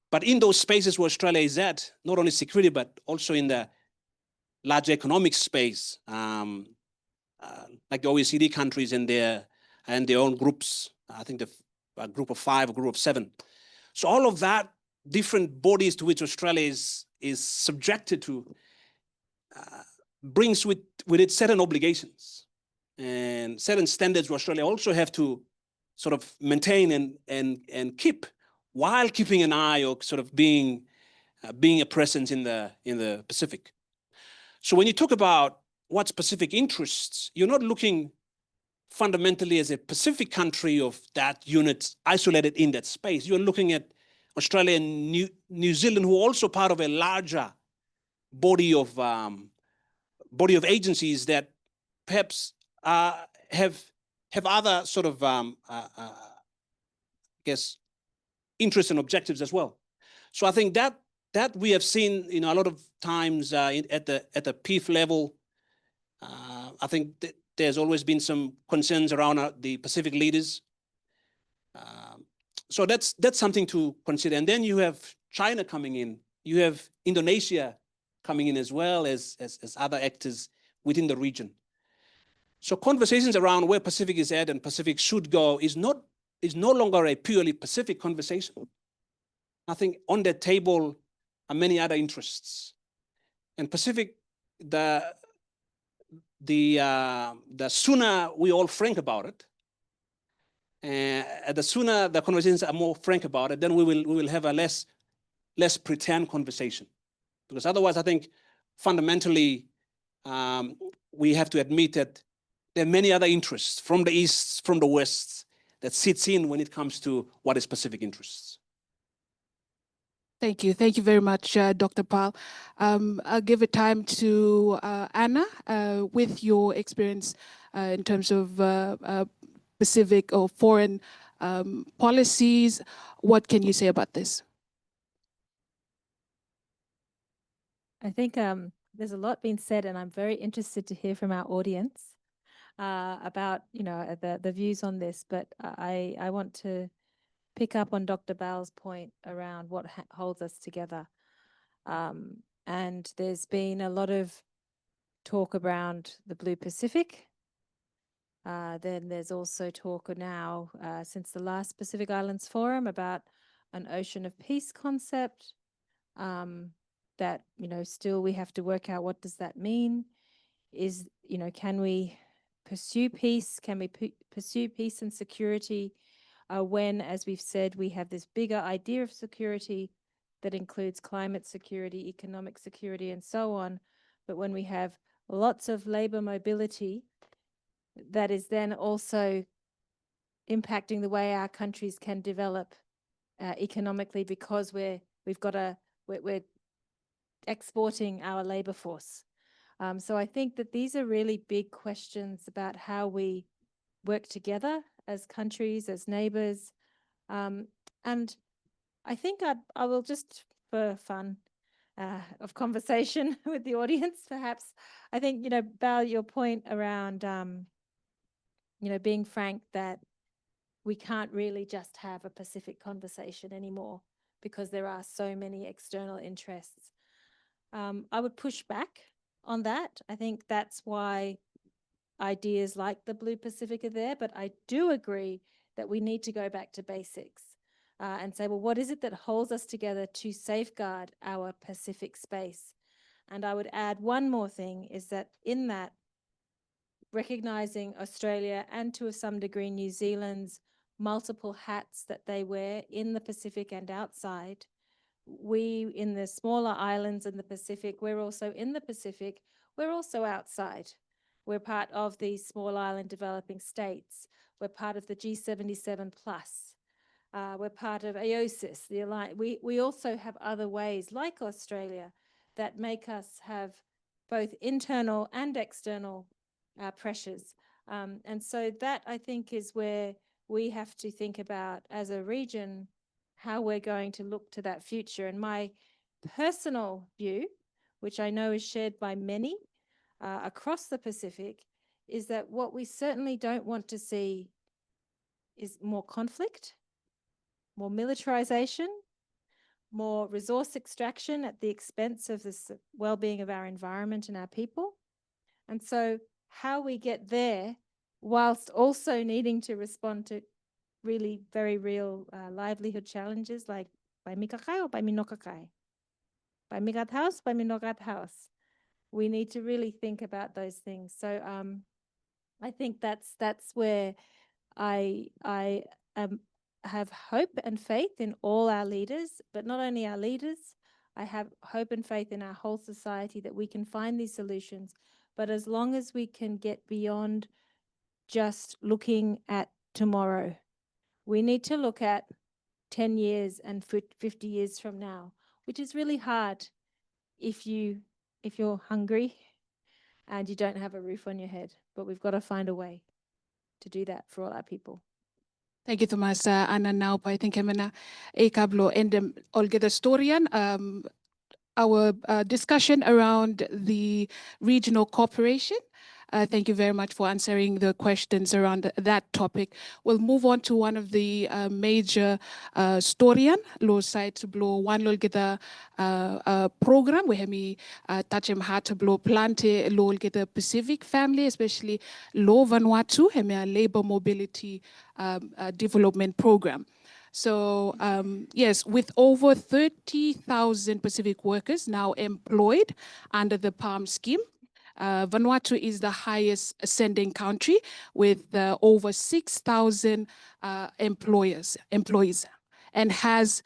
But in those spaces where Australia is at, not only security, but also in the larger economic space, like the OECD countries and their own groups. I think a group of 5, a group of 7. So all of that, different bodies to which Australia is subjected to, brings with it certain obligations and certain standards where Australia also have to sort of maintain and keep, while keeping an eye or sort of being a presence in the Pacific. So when you talk about what's Pacific interests, you're not looking fundamentally as a Pacific country of that unit isolated in that space. You're looking at Australia and New Zealand, who are also part of a larger body of agencies that perhaps have other sort of interests and objectives as well. So I think that we have seen, a lot of times at the PIF level. I think that there's always been some concerns around the Pacific leaders. So that's something to consider. And then you have China coming in. You have Indonesia coming in as well as other actors within the region. So conversations around where Pacific is at and Pacific should go is no longer a purely Pacific conversation. I think on that table are many other interests. And Pacific, the sooner we all frank about it, the sooner the conversations are more frank about it, then we will have a less pretend conversation. Because otherwise, I think fundamentally we have to admit that there are many other interests from the East, from the West, that sits in when it comes to what is Pacific interests. Thank you. Thank you very much, Dr. Pal. I'll give it time to Anna with your experience in terms of Pacific or foreign policies. What can you say about this? I think there's a lot being said, and I'm very interested to hear from our audience about the views on this. But I want to pick up on Dr. Bowles' point around what holds us together. And there's been a lot of talk around the Blue Pacific. Then there's also talk now, since the last Pacific Islands Forum, about an ocean of peace concept, that, still we have to work out what does that mean. Can we pursue peace? Can we pursue peace and security when, as we've said, we have this bigger idea of security that includes climate security, economic security, and so on. But when we have lots of labor mobility, that is then also impacting the way our countries can develop economically, because we're exporting our labor force. So I think that these are really big questions about how we work together as countries, as neighbors. And I think I will just, for fun of conversation with the audience, perhaps, I think, Bal, your point around, being frank that we can't really just have a Pacific conversation anymore because there are so many external interests. I would push back on that. I think that's why ideas like the Blue Pacific are there, but I do agree that we need to go back to basics and say, well, what is it that holds us together to safeguard our Pacific space? And I would add one more thing, is that in that, recognizing Australia and to some degree New Zealand's multiple hats that they wear in the Pacific and outside, we in the smaller islands in the Pacific, we're also in the Pacific, we're also outside. We're part of the small island developing states. We're part of the G77+. We're part of AOSIS, the alliance. We also have other ways, like Australia, that make us have both internal and external pressures. And so that, I think, is where we have to think about as a region how we're going to look to that future. And my personal view, which I know is shared by many across the Pacific, is that what we certainly don't want to see is more conflict, more militarization, more resource extraction at the expense of the well-being of our environment and our people. And so how we get there whilst also needing to respond to really very real livelihood challenges like by mikakai or by minokakai, by migat house, by minogat house. We need to really think about those things. So I think that's where I have hope and faith in all our leaders, but not only our leaders. I have hope and faith in our whole society that we can find these solutions. But as long as we can get beyond just looking at tomorrow, we need to look at 10 years and 50 years from now, which is really hard if you're hungry and you don't have a roof on your head. But we've got to find a way to do that for all our people. Thank you, Thomas. Anna, now, I think I'm gonna kablo and Olga the historian. Our discussion around the regional cooperation. Thank you very much for answering the questions around that topic. We'll move on to one of the major historian, lo site blo one lo get program where me touch him hat blo plante lo get the Pacific family, especially lo Vanuatu, him a labor mobility development program. So yes, with over 30,000 Pacific workers now employed under the PALM scheme, Vanuatu is the highest ascending country with over 6,000 employees, and has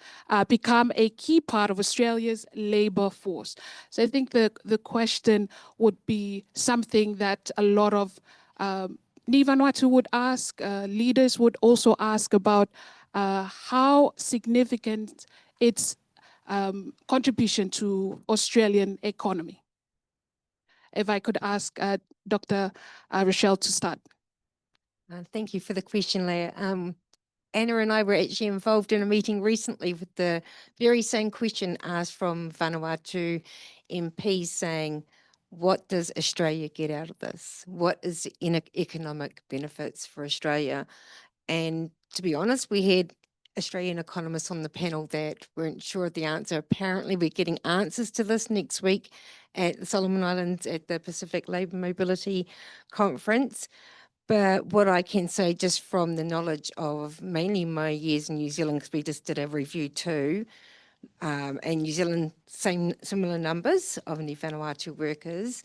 become a key part of Australia's labour force. So I think the question would be something that a lot of Ni Vanuatu would ask, leaders would also ask about how significant its contribution to Australian economy. If I could ask Dr. Rochelle to start. Thank you for the question, Leah. Anna and I were actually involved in a meeting recently with the very same question asked from Vanuatu MPs saying, what does Australia get out of this? What is the economic benefits for Australia? And to be honest, we had Australian economists on the panel that weren't sure of the answer. Apparently, we're getting answers to this next week at the Solomon Islands at the Pacific Labour Mobility Conference. But what I can say, just from the knowledge of mainly my years in New Zealand, because we just did a review too, and New Zealand, similar numbers of Ni Vanuatu workers.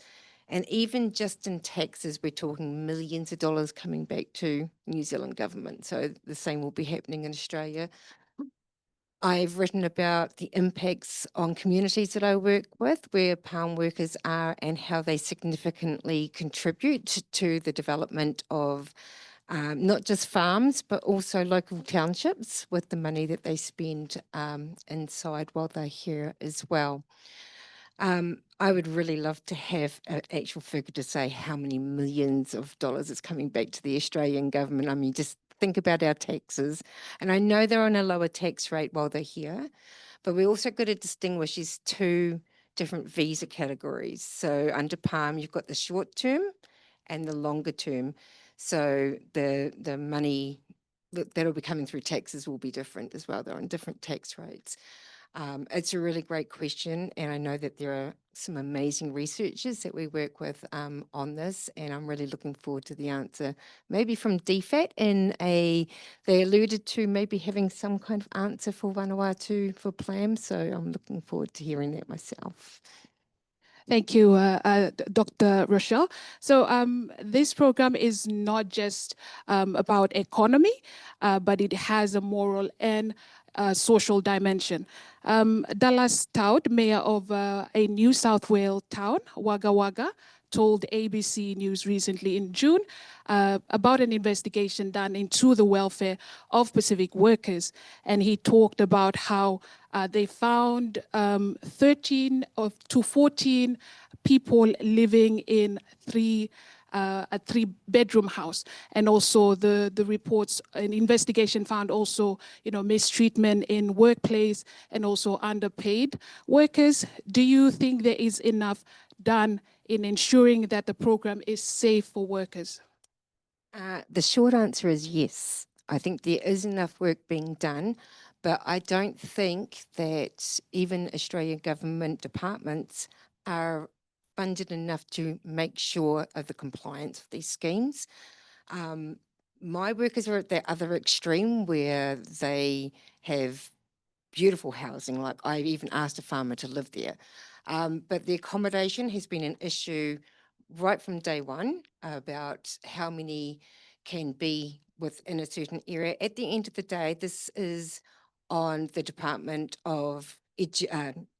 And even just in taxes, we're talking millions of dollars coming back to New Zealand government. So the same will be happening in Australia. I've written about the impacts on communities that I work with, where palm workers are and how they significantly contribute to the development of not just farms, but also local townships with the money that they spend inside while they're here as well. I would really love to have an actual figure to say how many millions of dollars is coming back to the Australian government. I mean, just think about our taxes. And I know they're on a lower tax rate while they're here, but we also got to distinguish these two different visa categories. So under PALM, you've got the short term and the longer term. So the money that'll be coming through taxes will be different as well. They're on different tax rates. It's a really great question, and I know that there are some amazing researchers that we work with on this, and I'm really looking forward to the answer. Maybe from DFAT they alluded to maybe having some kind of answer for Vanuatu for PLAM, so I'm looking forward to hearing that myself. Thank you, Dr. Rochelle. So this program is not just about economy, but it has a moral and social dimension. Dallas Taud, mayor of a New South Wales town, Wagga Wagga, told ABC News recently in June about an investigation done into the welfare of Pacific workers. And he talked about how they found 13 to 14 people living in a three-bedroom house. And also the reports, an investigation found also, mistreatment in workplace and also underpaid workers. Do you think there is enough done in ensuring that the program is safe for workers? The short answer is yes. I think there is enough work being done, but I don't think that even Australian government departments are funded enough to make sure of the compliance of these schemes. My workers are at the other extreme where they have beautiful housing, like I even asked a farmer to live there. But the accommodation has been an issue right from day one about how many can be within a certain area. At the end of the day, this is on the Department of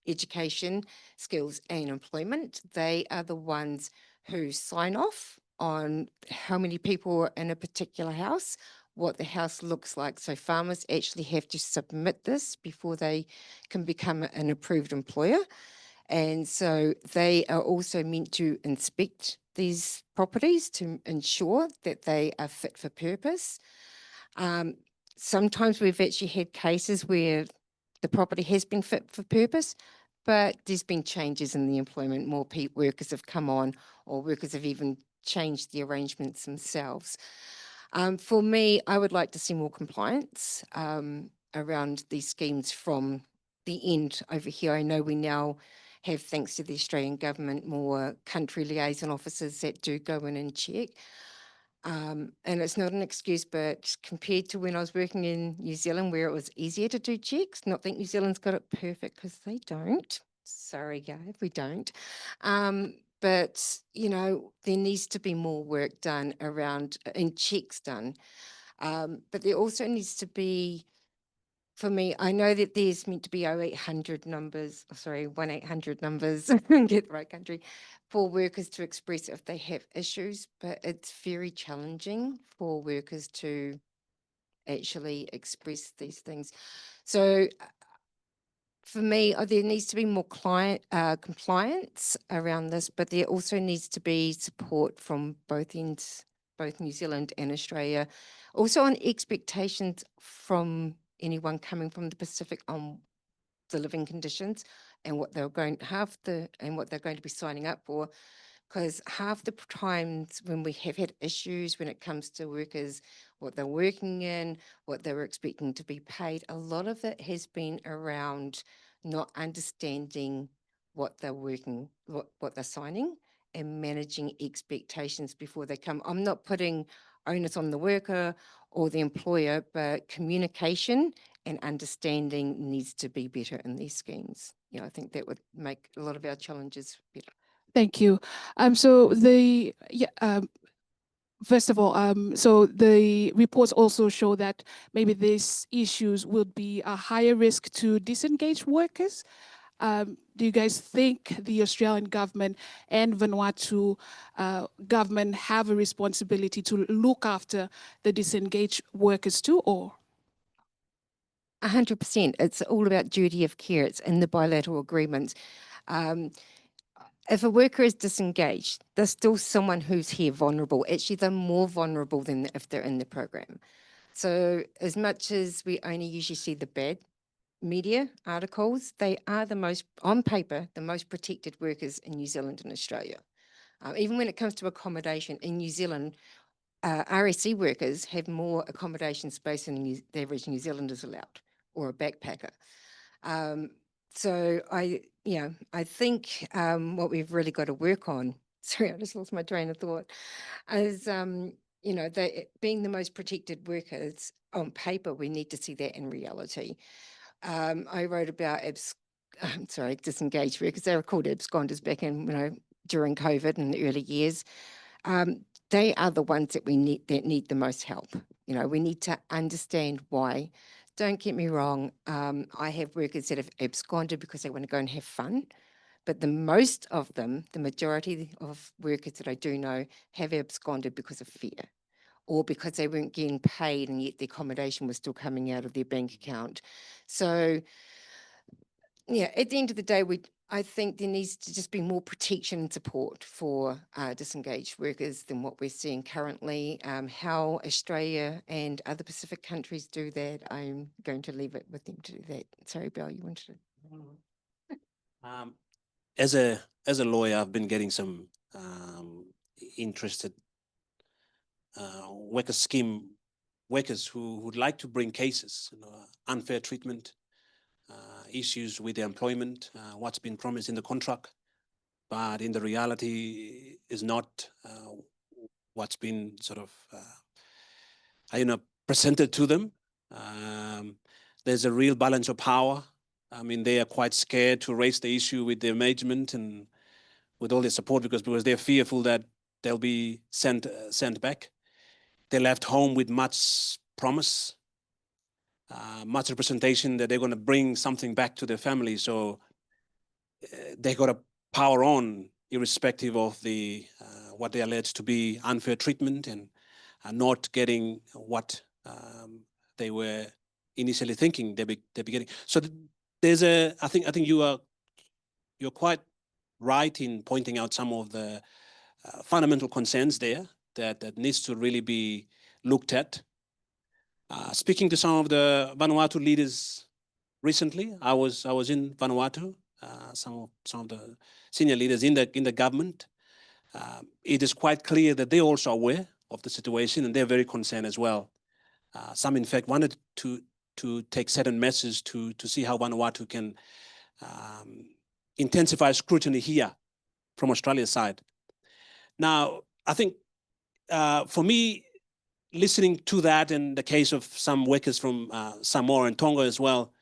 Education, Skills and Employment. They are the ones who sign off on how many people are in a particular house, what the house looks like. So farmers actually have to submit this before they can become an approved employer. And so they are also meant to inspect these properties to ensure that they are fit for purpose. Sometimes we've actually had cases where the property has been fit for purpose, but there's been changes in the employment. More workers have come on, or workers have even changed the arrangements themselves. For me, I would like to see more compliance around these schemes from the end over here. I know we now have, thanks to the Australian government, more country liaison officers that do go in and check. And it's not an excuse, but compared to when I was working in New Zealand, where it was easier to do checks, not think New Zealand's got it perfect, because they don't. Sorry, Gav, we don't. But, there needs to be more work done around, and checks done. But there also needs to be, for me, I know that there's meant to be 0800 numbers, 1-800 numbers, get the right country, for workers to express if they have issues, but it's very challenging for workers to actually express these things. So for me, there needs to be more compliance around this, but there also needs to be support from both ends, both New Zealand and Australia. Also on expectations from anyone coming from the Pacific on the living conditions and what they're going to have and what they're going to be signing up for. because half the times when we have had issues when it comes to workers, what they're working in, what they were expecting to be paid, a lot of it has been around not understanding what they're working, what they're signing, and managing expectations before they come. I'm not putting onus on the worker or the employer, but communication and understanding needs to be better in these schemes. I think that would make a lot of our challenges better. Thank you. So the first of all, so the reports also show that maybe these issues would be a higher risk to disengaged workers. Do you guys think the Australian government and Vanuatu government have a responsibility to look after the disengaged workers too, or? 100%. It's all about duty of care. It's in the bilateral agreements. If a worker is disengaged, there's still someone who's here vulnerable. Actually, they're more vulnerable than if they're in the program. So as much as we only usually see the bad media articles, they are the most, on paper, the most protected workers in New Zealand and Australia. Even when it comes to accommodation in New Zealand, RSC workers have more accommodation space than the average New Zealander's allowed, or a backpacker. So I think what we've really got to work on, sorry, I just lost my train of thought, is, being the most protected workers on paper, we need to see that in reality. I wrote about disengaged workers. They were called absconders back in, during COVID in the early years. They are the ones that need the most help. We need to understand why. Don't get me wrong. I have workers that have absconded because they want to go and have fun. But the most of them, the majority of workers that I do know, have absconded because of fear, or because they weren't getting paid and yet the accommodation was still coming out of their bank account. So, at the end of the day, I think there needs to just be more protection and support for disengaged workers than what we're seeing currently. How Australia and other Pacific countries do that, I'm going to leave it with them to do that. Sorry, Belle, you wanted to? As a lawyer, I've been getting some interested worker scheme workers who would like to bring cases, unfair treatment, issues with their employment, what's been promised in the contract, but in the reality is not what's been sort of presented to them. There's a real balance of power. I mean, they are quite scared to raise the issue with their management and with all their support because they're fearful that they'll be sent back. They left home with much promise, much representation that they're going to bring something back to their family. So they got to power on, irrespective of the what they allege to be unfair treatment and not getting what they were initially thinking they'd be getting. So there's I think you're quite right in pointing out some of the fundamental concerns there that needs to really be looked at. Speaking to some of the Vanuatu leaders recently, I was in Vanuatu. Some of the senior leaders in the government. It is quite clear that they're also aware of the situation and they're very concerned as well. Some, in fact, wanted to take certain measures to see how Vanuatu can intensify scrutiny here from Australia's side. Now, I think for me, listening to that in the case of some workers from Samoa and Tonga as well,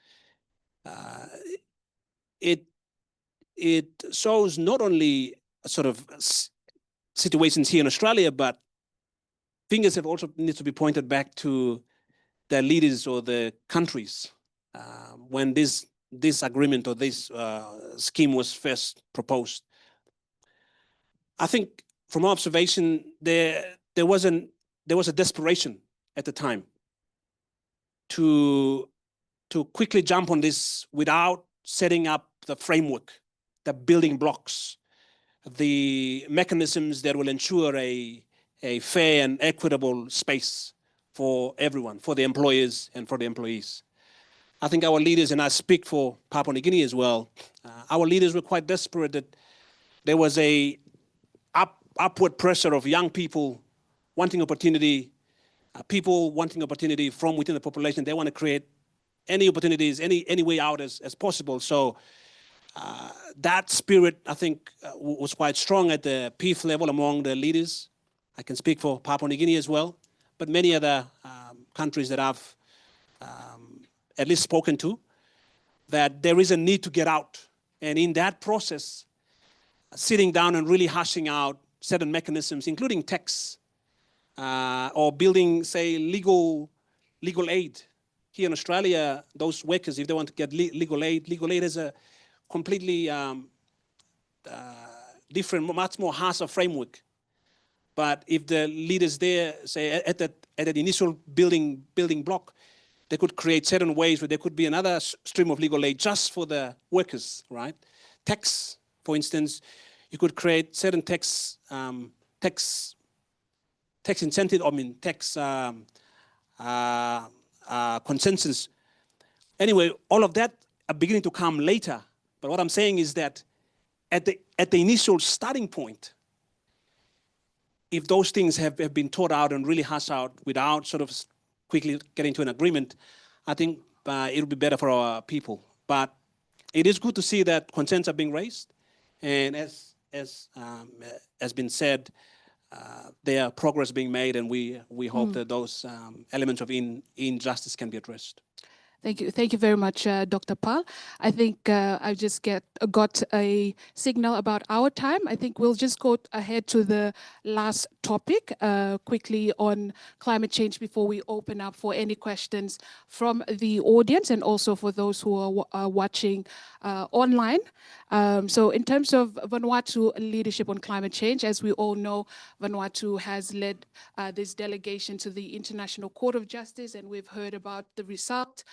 it shows not only sort of situations here in Australia, but fingers have also need to be pointed back to the leaders or the countries when this agreement or this scheme was first proposed. I think from our observation, there was a desperation at the time to quickly jump on this without setting up the framework, the building blocks, the mechanisms that will ensure a fair and equitable space for everyone, for the employers and for the employees. I think our leaders, and I speak for Papua New Guinea as well, our leaders were quite desperate that there was a upward pressure of young people wanting opportunity, people wanting opportunity from within the population. They want to create any opportunities, any way out as possible. So that spirit, I think, was quite strong at the PIF level among the leaders. I can speak for Papua New Guinea as well, but many other countries that I've at least spoken to, that there is a need to get out. And in that process, sitting down and really hashing out certain mechanisms, including tax, or building, say, legal aid. Here in Australia, those workers, if they want to get legal aid is a completely different, much more harsher framework. But if the leaders there, say, at the initial building block, they could create certain ways where there could be another stream of legal aid just for the workers, right? Tax, for instance, you could create certain tax incentive, tax consensus. Anyway, all of that are beginning to come later. But what I'm saying is that at the initial starting point, if those things have been thought out and really hashed out without sort of quickly getting to an agreement, I think it would be better for our people. But it is good to see that concerns are being raised, and as has been said, there are progress being made, and we hope that those elements of injustice can be addressed. Thank you. Thank you very much, Dr. Pal. I think I just got a signal about our time. I think we'll just go ahead to the last topic quickly on climate change before we open up for any questions from the audience and also for those who are watching online. So in terms of Vanuatu leadership on climate change, as we all know, Vanuatu has led this delegation to the International Court of Justice, and we've heard about the result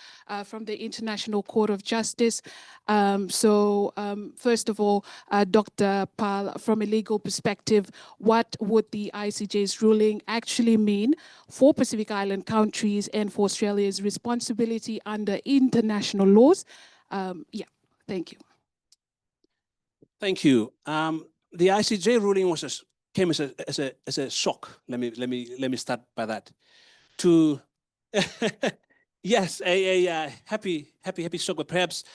from the International Court of Justice. First of all, Dr. Pal, from a legal perspective, what would the ICJ's ruling actually mean for Pacific Island countries and for Australia's responsibility under international laws? Thank you. Thank you. The ICJ ruling came as a shock. Let me start by that. Yes, a happy shock, but perhaps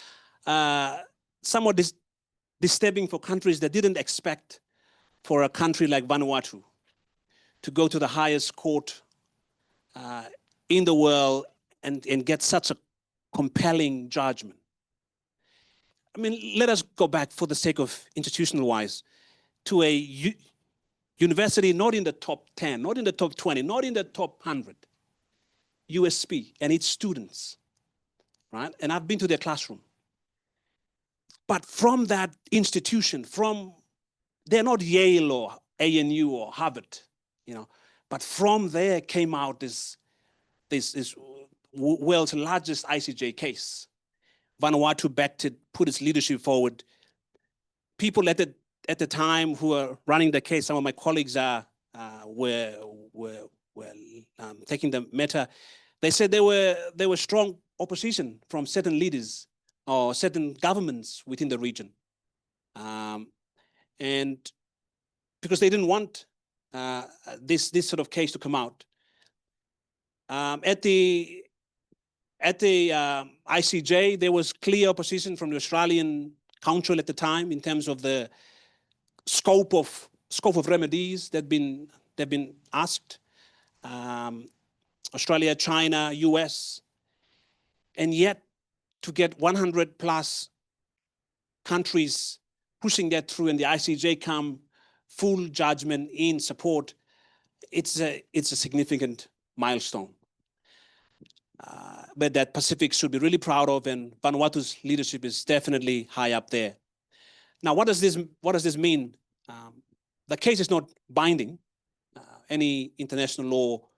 somewhat disturbing for countries that didn't expect for a country like Vanuatu to go to the highest court in the world and get such a compelling judgment. I mean, let us go back for the sake of institutional-wise to a university not in the top 10, not in the top 20, not in the top 100, USP and its students, right? And I've been to their classroom. But from that institution, they're not Yale or ANU or Harvard, but from there came out this world's largest ICJ case. Vanuatu backed it, put its leadership forward. People at the time who were running the case, some of my colleagues were taking the matter. They said there were strong opposition from certain leaders or certain governments within the region, and because they didn't want this sort of case to come out. At the ICJ, there was clear opposition from the Australian Council at the time in terms of the scope of remedies that have been asked. Australia, China, US, and yet to get 100 plus countries pushing that through and the ICJ come full judgment in support, it's a significant milestone. But that Pacific should be really proud of, and Vanuatu's leadership is definitely high up there. Now, what does this mean? The case is not binding. Any international law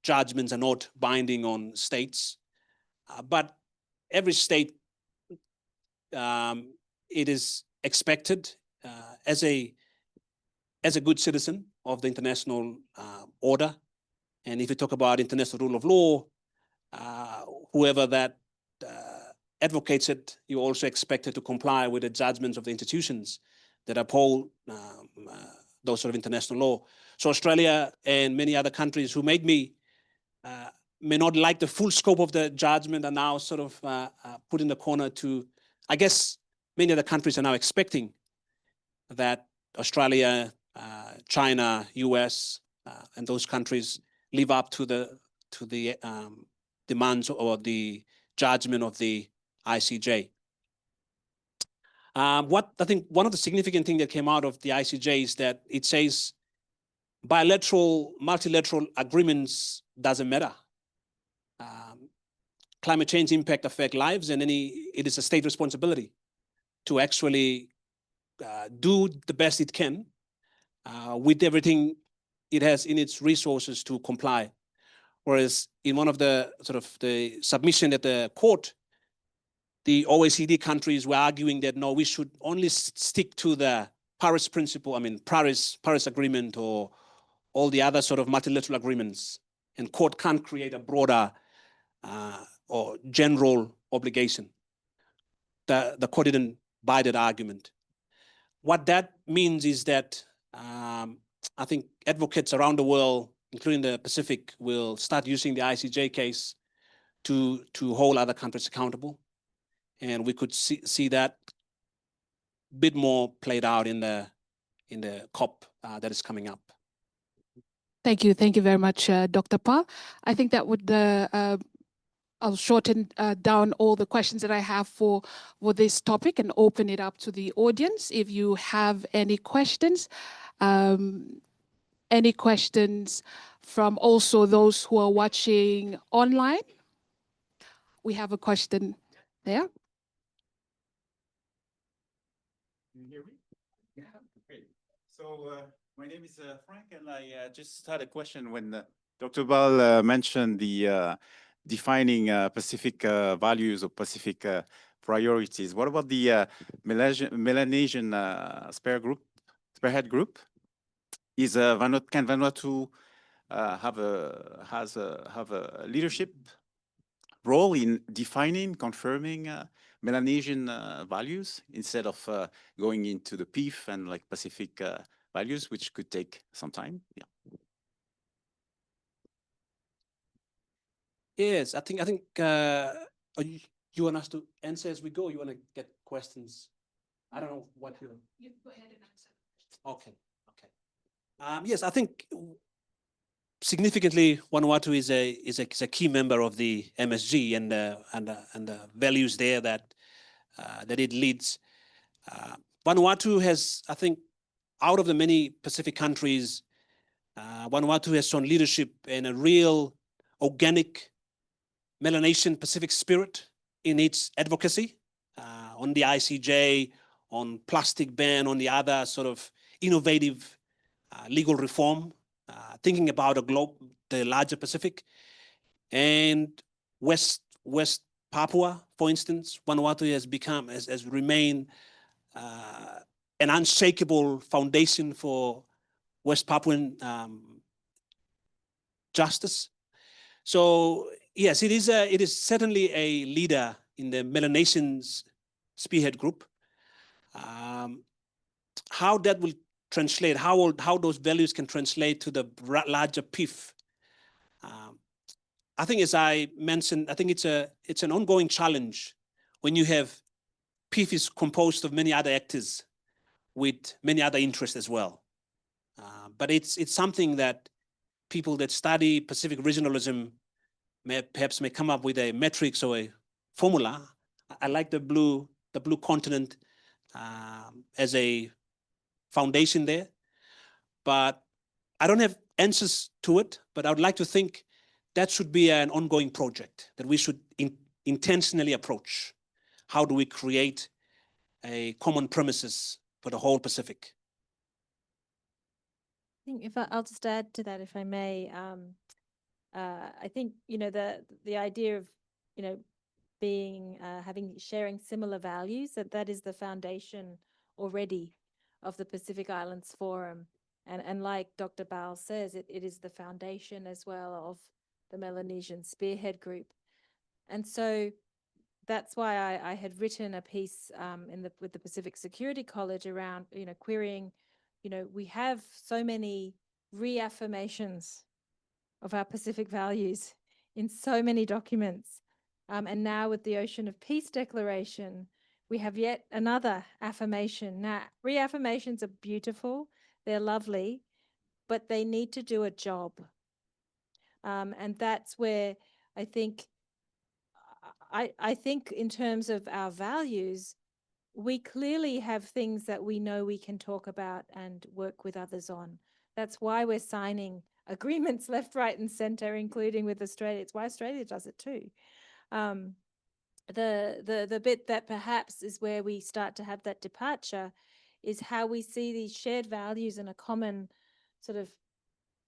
judgments are not binding on states, but every state, it is expected as a good citizen of the international order. And if you talk about international rule of law, whoever that advocates it, you're also expected to comply with the judgments of the institutions that uphold those sort of international law. So Australia and many other countries who may not like the full scope of the judgment are now sort of put in the corner to, I guess, many other countries are now expecting that Australia, China, US, and those countries live up to the demands or the judgment of the ICJ. What I think one of the significant things that came out of the ICJ is that it says bilateral, multilateral agreements doesn't matter. Climate change impact affect lives, and it is a state responsibility to actually do the best it can with everything it has in its resources to comply. Whereas in one of the sort of the submission at the court, the OECD countries were arguing that no, we should only stick to the Paris principle, Paris Agreement or all the other sort of multilateral agreements, and court can't create a broader or general obligation. The court didn't buy that argument. What that means is that I think advocates around the world, including the Pacific, will start using the ICJ case to hold other countries accountable. And we could see that a bit more played out in the COP that is coming up. Thank you very much, Dr. Pa. I think that would I'll shorten down all the questions that I have for this topic and open it up to the audience. If you have any questions from also those who are watching online. We have a question there. Can you hear me? Yeah, great. So my name is Frank, and I just had a question when Dr. Bal mentioned the defining Pacific values or Pacific priorities. What about the Melanesian spearhead group? Is can Vanuatu have a leadership role in defining, confirming Melanesian values instead of going into the PIF and like Pacific values, which could take some time? Yeah. Yes, I think you want us to answer as we go. You want to get questions? I don't know what you. You go ahead and answer. Okay. Yes, I think significantly Vanuatu is a key member of the MSG and the values there that it leads. Vanuatu has, I think, out of the many Pacific countries, Vanuatu has shown leadership and a real organic Melanesian Pacific spirit in its advocacy on the ICJ, on plastic ban, on the other sort of innovative legal reform, thinking about the larger Pacific. And West Papua, for instance, Vanuatu has remained an unshakable foundation for West Papuan justice. So yes, it is certainly a leader in the Melanesian spearhead group. How that will translate, how those values can translate to the larger PIF. I think, as I mentioned, I think it's an ongoing challenge when you have PIF is composed of many other actors with many other interests as well. But it's something that people that study Pacific regionalism perhaps may come up with a metrics or a formula. I like the blue continent as a foundation there, but I don't have answers to it. But I would like to think that should be an ongoing project that we should intentionally approach. How do we create a common premises for the whole Pacific? I think I'll just add to that, if I may. I think the idea of sharing similar values, that is the foundation already of the Pacific Islands Forum, and like Dr. Bal says, it is the foundation as well of the Melanesian Spearhead Group, and so that's why I had written a piece with the Pacific Security College around querying you know, we have so many reaffirmations of our Pacific values in so many documents. And now with the Ocean of Peace Declaration, we have yet another affirmation. Now, reaffirmations are beautiful, they're lovely, but they need to do a job. And that's where I think, I think in terms of our values, we clearly have things that we know we can talk about and work with others on. That's why we're signing agreements left, right, and center, including with Australia. It's why Australia does it too. The bit that perhaps is where we start to have that departure is how we see these shared values in a common sort of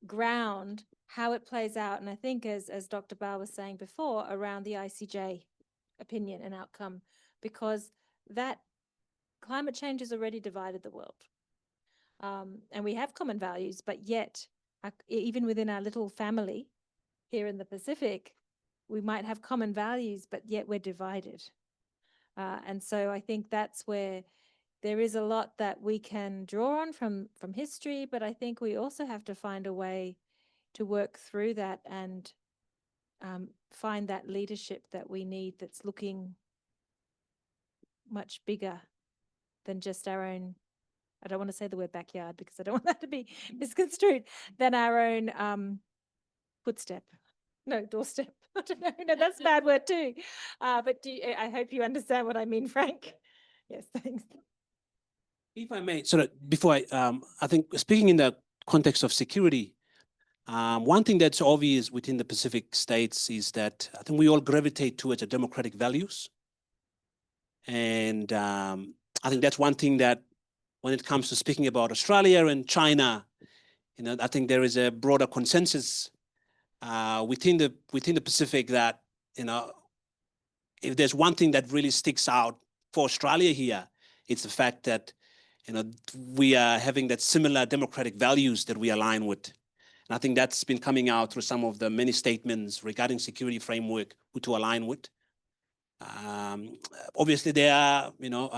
ground, how it plays out. And I think as Dr. Bar was saying before, around the ICJ opinion and outcome, because that climate change has already divided the world. And we have common values, but yet even within our little family here in the Pacific, we might have common values, but yet we're divided. And so I think that's where there is a lot that we can draw on from history, but I think we also have to find a way to work through that and find that leadership that we need that's looking much bigger than just our own, I don't want to say the word backyard because I don't want that to be misconstrued, than our own footstep. No, doorstep. I don't know. No, that's a bad word too. But I hope you understand what I mean, Frank. Yes, thanks. If I may, so before I think speaking in the context of security, one thing that's obvious within the Pacific states is that I think we all gravitate towards a democratic values. And I think that's one thing that when it comes to speaking about Australia and China, you know, I think there is a broader consensus within the Pacific that, you know, if there's one thing that really sticks out for Australia here, it's the fact that, you know, we are having that similar democratic values that we align with. And I think that's been coming out through some of the many statements regarding security framework to align with. Obviously, there are, you know,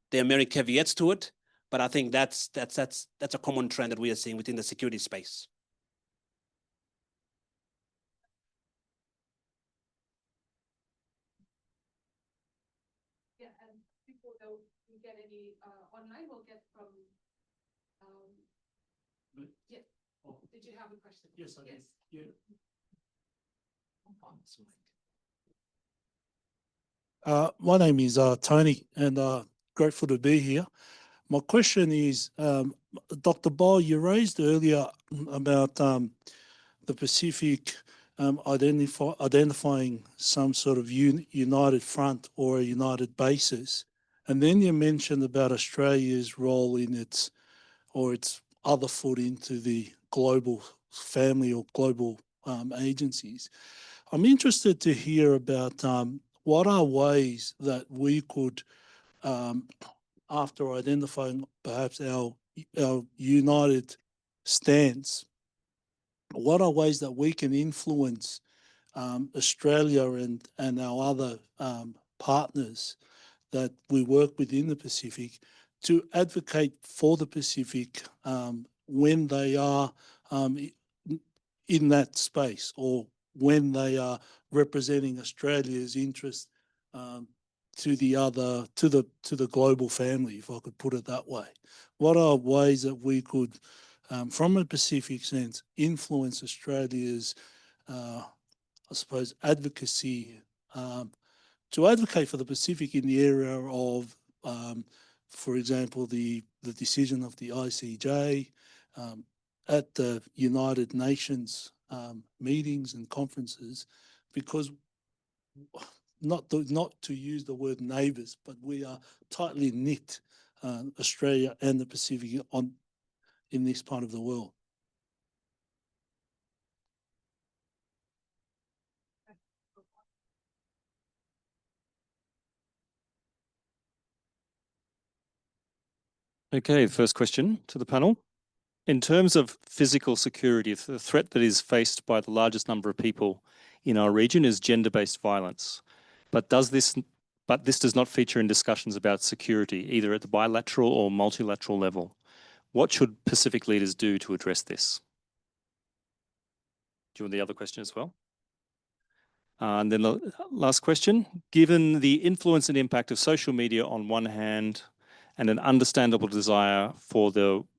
there are many caveats to it, but I think that's a common trend that we are seeing within the security space. Yeah, and before we get any online, we'll get from. Yeah. Oh. Did you have a question? Yes, I did. Yeah. My name is Tony, and grateful to be here. My question is, Dr. Ball, you raised earlier about the Pacific identifying some sort of united front or a united basis. And then you mentioned about Australia's role in its other foot into the global family or global agencies. I'm interested to hear about what are ways that we could, after identifying perhaps our united stance, what are ways that we can influence Australia and our other partners that we work with in the Pacific to advocate for the Pacific when they are in that space, or when they are representing Australia's interest to the global family, if I could put it that way. What are ways that we could, from a Pacific sense, influence Australia's, I suppose, advocacy to advocate for the Pacific in the area of, for example, the decision of the ICJ, at the United Nations meetings and conferences, because not to use the word neighbours, but we are tightly knit, Australia and the Pacific in this part of the world. Okay, first question to the panel. In terms of physical security, the threat that is faced by the largest number of people in our region is gender-based violence. But this does not feature in discussions about security, either at the bilateral or multilateral level. What should Pacific leaders do to address this? Do you want the other question as well? And then the last question, given the influence and impact of social media on one hand and an understandable desire for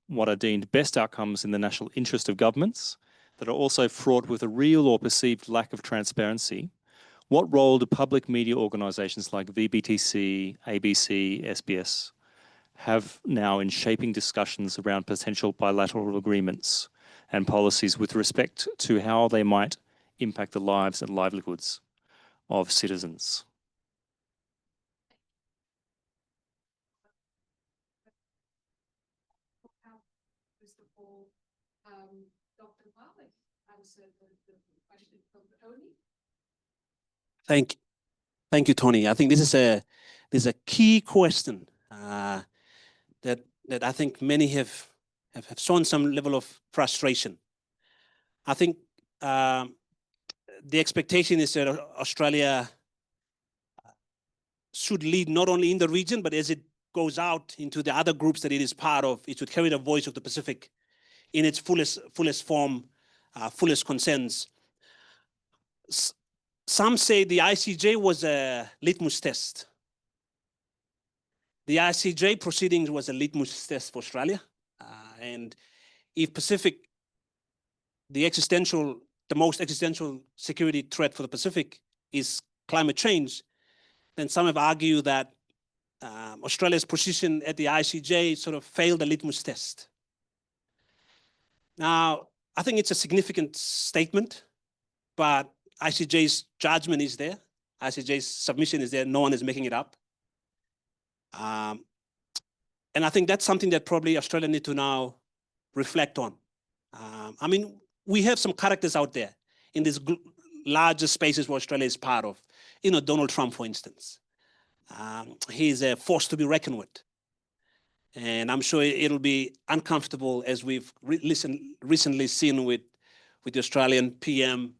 what are deemed best outcomes in the national interest of governments that are also fraught with a real or perceived lack of transparency, what role do public media organisations like VBTC, ABC, SBS have now in shaping discussions around potential bilateral agreements and policies with respect to how they might impact the lives and livelihoods of citizens? First of all, Dr. Wale answered the question from Tony. Thank you, Tony. I think this is a key question that I think many have shown some level of frustration. I think the expectation is that Australia should lead not only in the region, but as it goes out into the other groups that it is part of, it should carry the voice of the Pacific in its fullest form, fullest concerns. Some say the ICJ was a litmus test. The ICJ proceedings was a litmus test for Australia. And if Pacific, the most existential security threat for the Pacific is climate change, then some have argued that Australia's position at the ICJ sort of failed the litmus test. Now, I think it's a significant statement, but ICJ's judgment is there. ICJ's submission is there. No one is making it up. And I think that's something that probably Australia need to now reflect on. I mean, we have some characters out there in these larger spaces where Australia is part of. You know, Donald Trump, for instance. He's a force to be reckoned with. And I'm sure it'll be uncomfortable, as we've recently seen with the Australian PM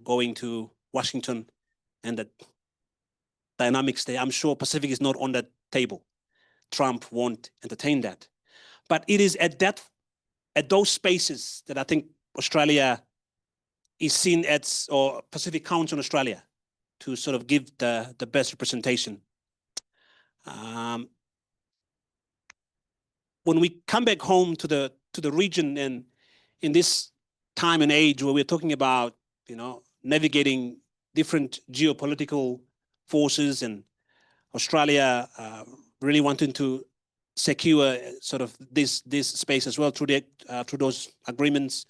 going to Washington and the dynamics there. I'm sure Pacific is not on that table. Trump won't entertain that. But it is at those spaces that I think Australia is seen as, or Pacific counts on Australia to sort of give the best representation. When we come back home to the region, and in this time and age where we're talking about, you know, navigating different geopolitical forces, and Australia really wanting to secure sort of this space as well through those agreements.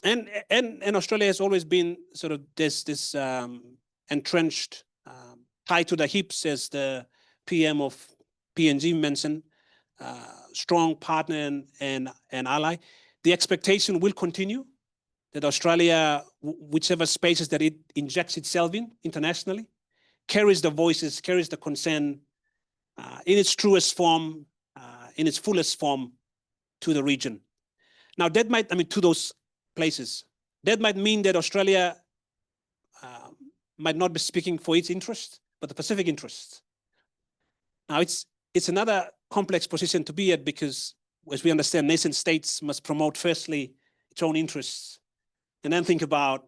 And Australia has always been sort of this entrenched, tied to the hips, as the PM of PNG mentioned, strong partner and ally. The expectation will continue that Australia, whichever spaces that it injects itself in internationally, carries the voices, carries the concern in its truest form, in its fullest form to the region. Now that might, to those places, that might mean that Australia might not be speaking for its interests, but the Pacific interests. Now it's another complex position to be at, because as we understand, nation states must promote firstly its own interests and then think about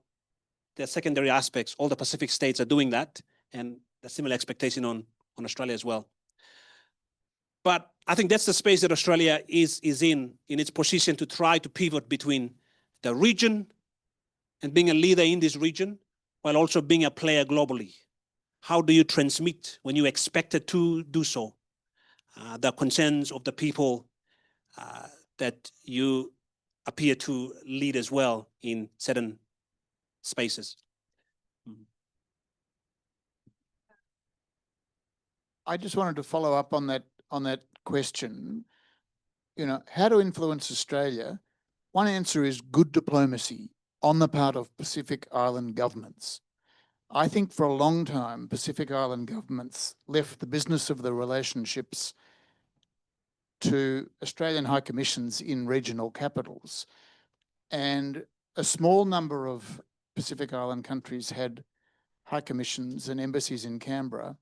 the secondary aspects. All the Pacific states are doing that, and a similar expectation on Australia as well. But I think that's the space that Australia is in its position to try to pivot between the region and being a leader in this region, while also being a player globally. How do you transmit, when you're expected to do so, the concerns of the people that you appear to lead as well in certain spaces? I just wanted to follow up on that question. You know, how to influence Australia? One answer is good diplomacy on the part of Pacific Island governments. I think for a long time, Pacific Island governments left the business of the relationships to Australian high commissions in regional capitals. And a small number of Pacific Island countries had high commissions and embassies in Canberra.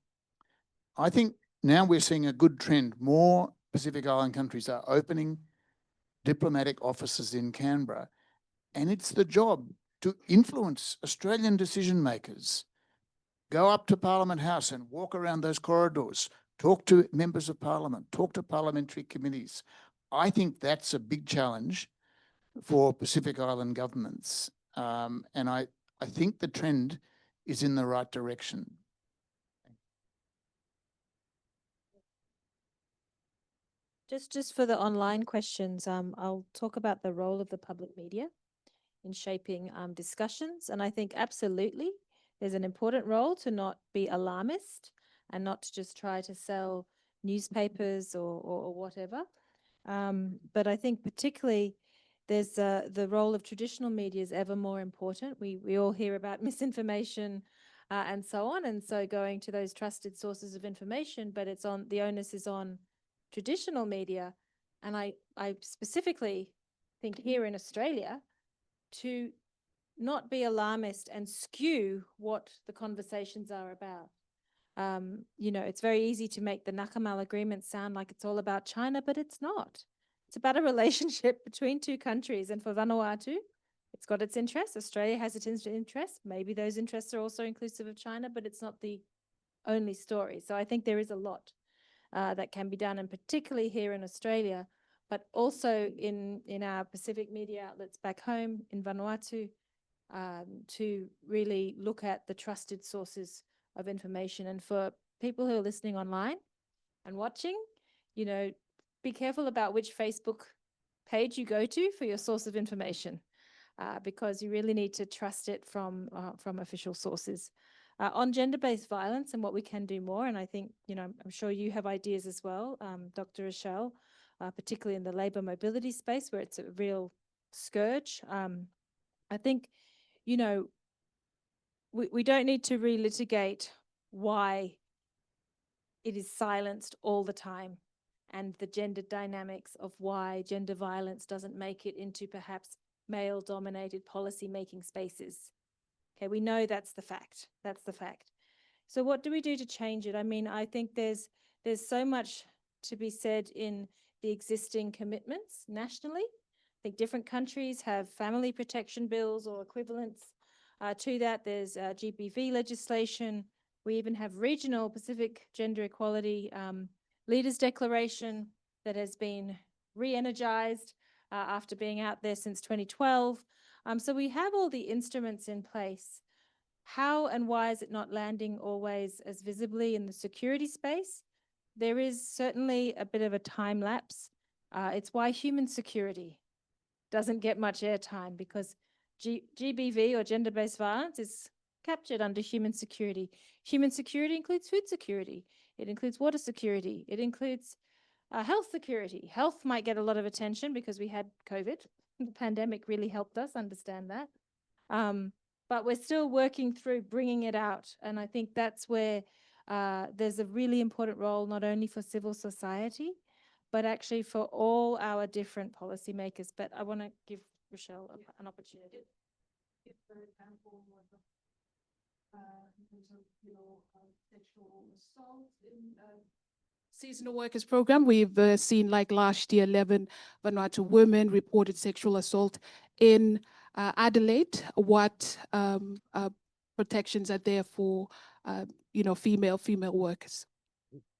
I think now we're seeing a good trend. More Pacific Island countries are opening diplomatic offices in Canberra, and it's the job to influence Australian decision makers. Go up to Parliament House and walk around those corridors, talk to members of Parliament, talk to parliamentary committees. I think that's a big challenge for Pacific Island governments. And I think the trend is in the right direction. Just for the online questions, I'll talk about the role of the public media in shaping discussions. And I think absolutely there's an important role to not be alarmist and not to just try to sell newspapers or whatever. But I think particularly there's the role of traditional media is ever more important. We all hear about misinformation and so on. And so going to those trusted sources of information, but the onus is on traditional media. And I specifically think here in Australia to not be alarmist and skew what the conversations are about. You know, it's very easy to make the Nakamal Agreement sound like it's all about China, but it's not. It's about a relationship between two countries. And for Vanuatu, it's got its interests. Australia has its interests. Maybe those interests are also inclusive of China, but it's not the only story. So I think there is a lot that can be done, and particularly here in Australia, but also in our Pacific media outlets back home in Vanuatu, to really look at the trusted sources of information. And for people who are listening online and watching, you know, be careful about which Facebook page you go to for your source of information, because you really need to trust it from official sources. On gender-based violence and what we can do more, and I think, you know, I'm sure you have ideas as well, Dr. Rochelle, particularly in the labour mobility space where it's a real scourge. I think, you know, we don't need to relitigate why it is silenced all the time and the gender dynamics of why gender violence doesn't make it into perhaps male-dominated policy-making spaces. Okay, we know that's the fact. That's the fact. So what do we do to change it? I mean, I think there's so much to be said in the existing commitments nationally. I think different countries have family protection bills or equivalents to that. There's GBV legislation. We even have regional Pacific Gender Equality Leaders Declaration that has been re-energized after being out there since 2012. So we have all the instruments in place. How and why is it not landing always as visibly in the security space? There is certainly a bit of a time lapse. It's why human security doesn't get much airtime, because GBV or gender-based violence is captured under human security. Human security includes food security. It includes water security. It includes health security. Health might get a lot of attention because we had COVID. The pandemic really helped us understand that. But we're still working through bringing it out. And I think that's where there's a really important role, not only for civil society, but actually for all our different policymakers. But I want to give Rochelle an opportunity. For example, in terms of, you know, sexual assault in seasonal workers program, we've seen, like last year, 11 Vanuatu women reported sexual assault in Adelaide. What protections are there for, you know, female workers?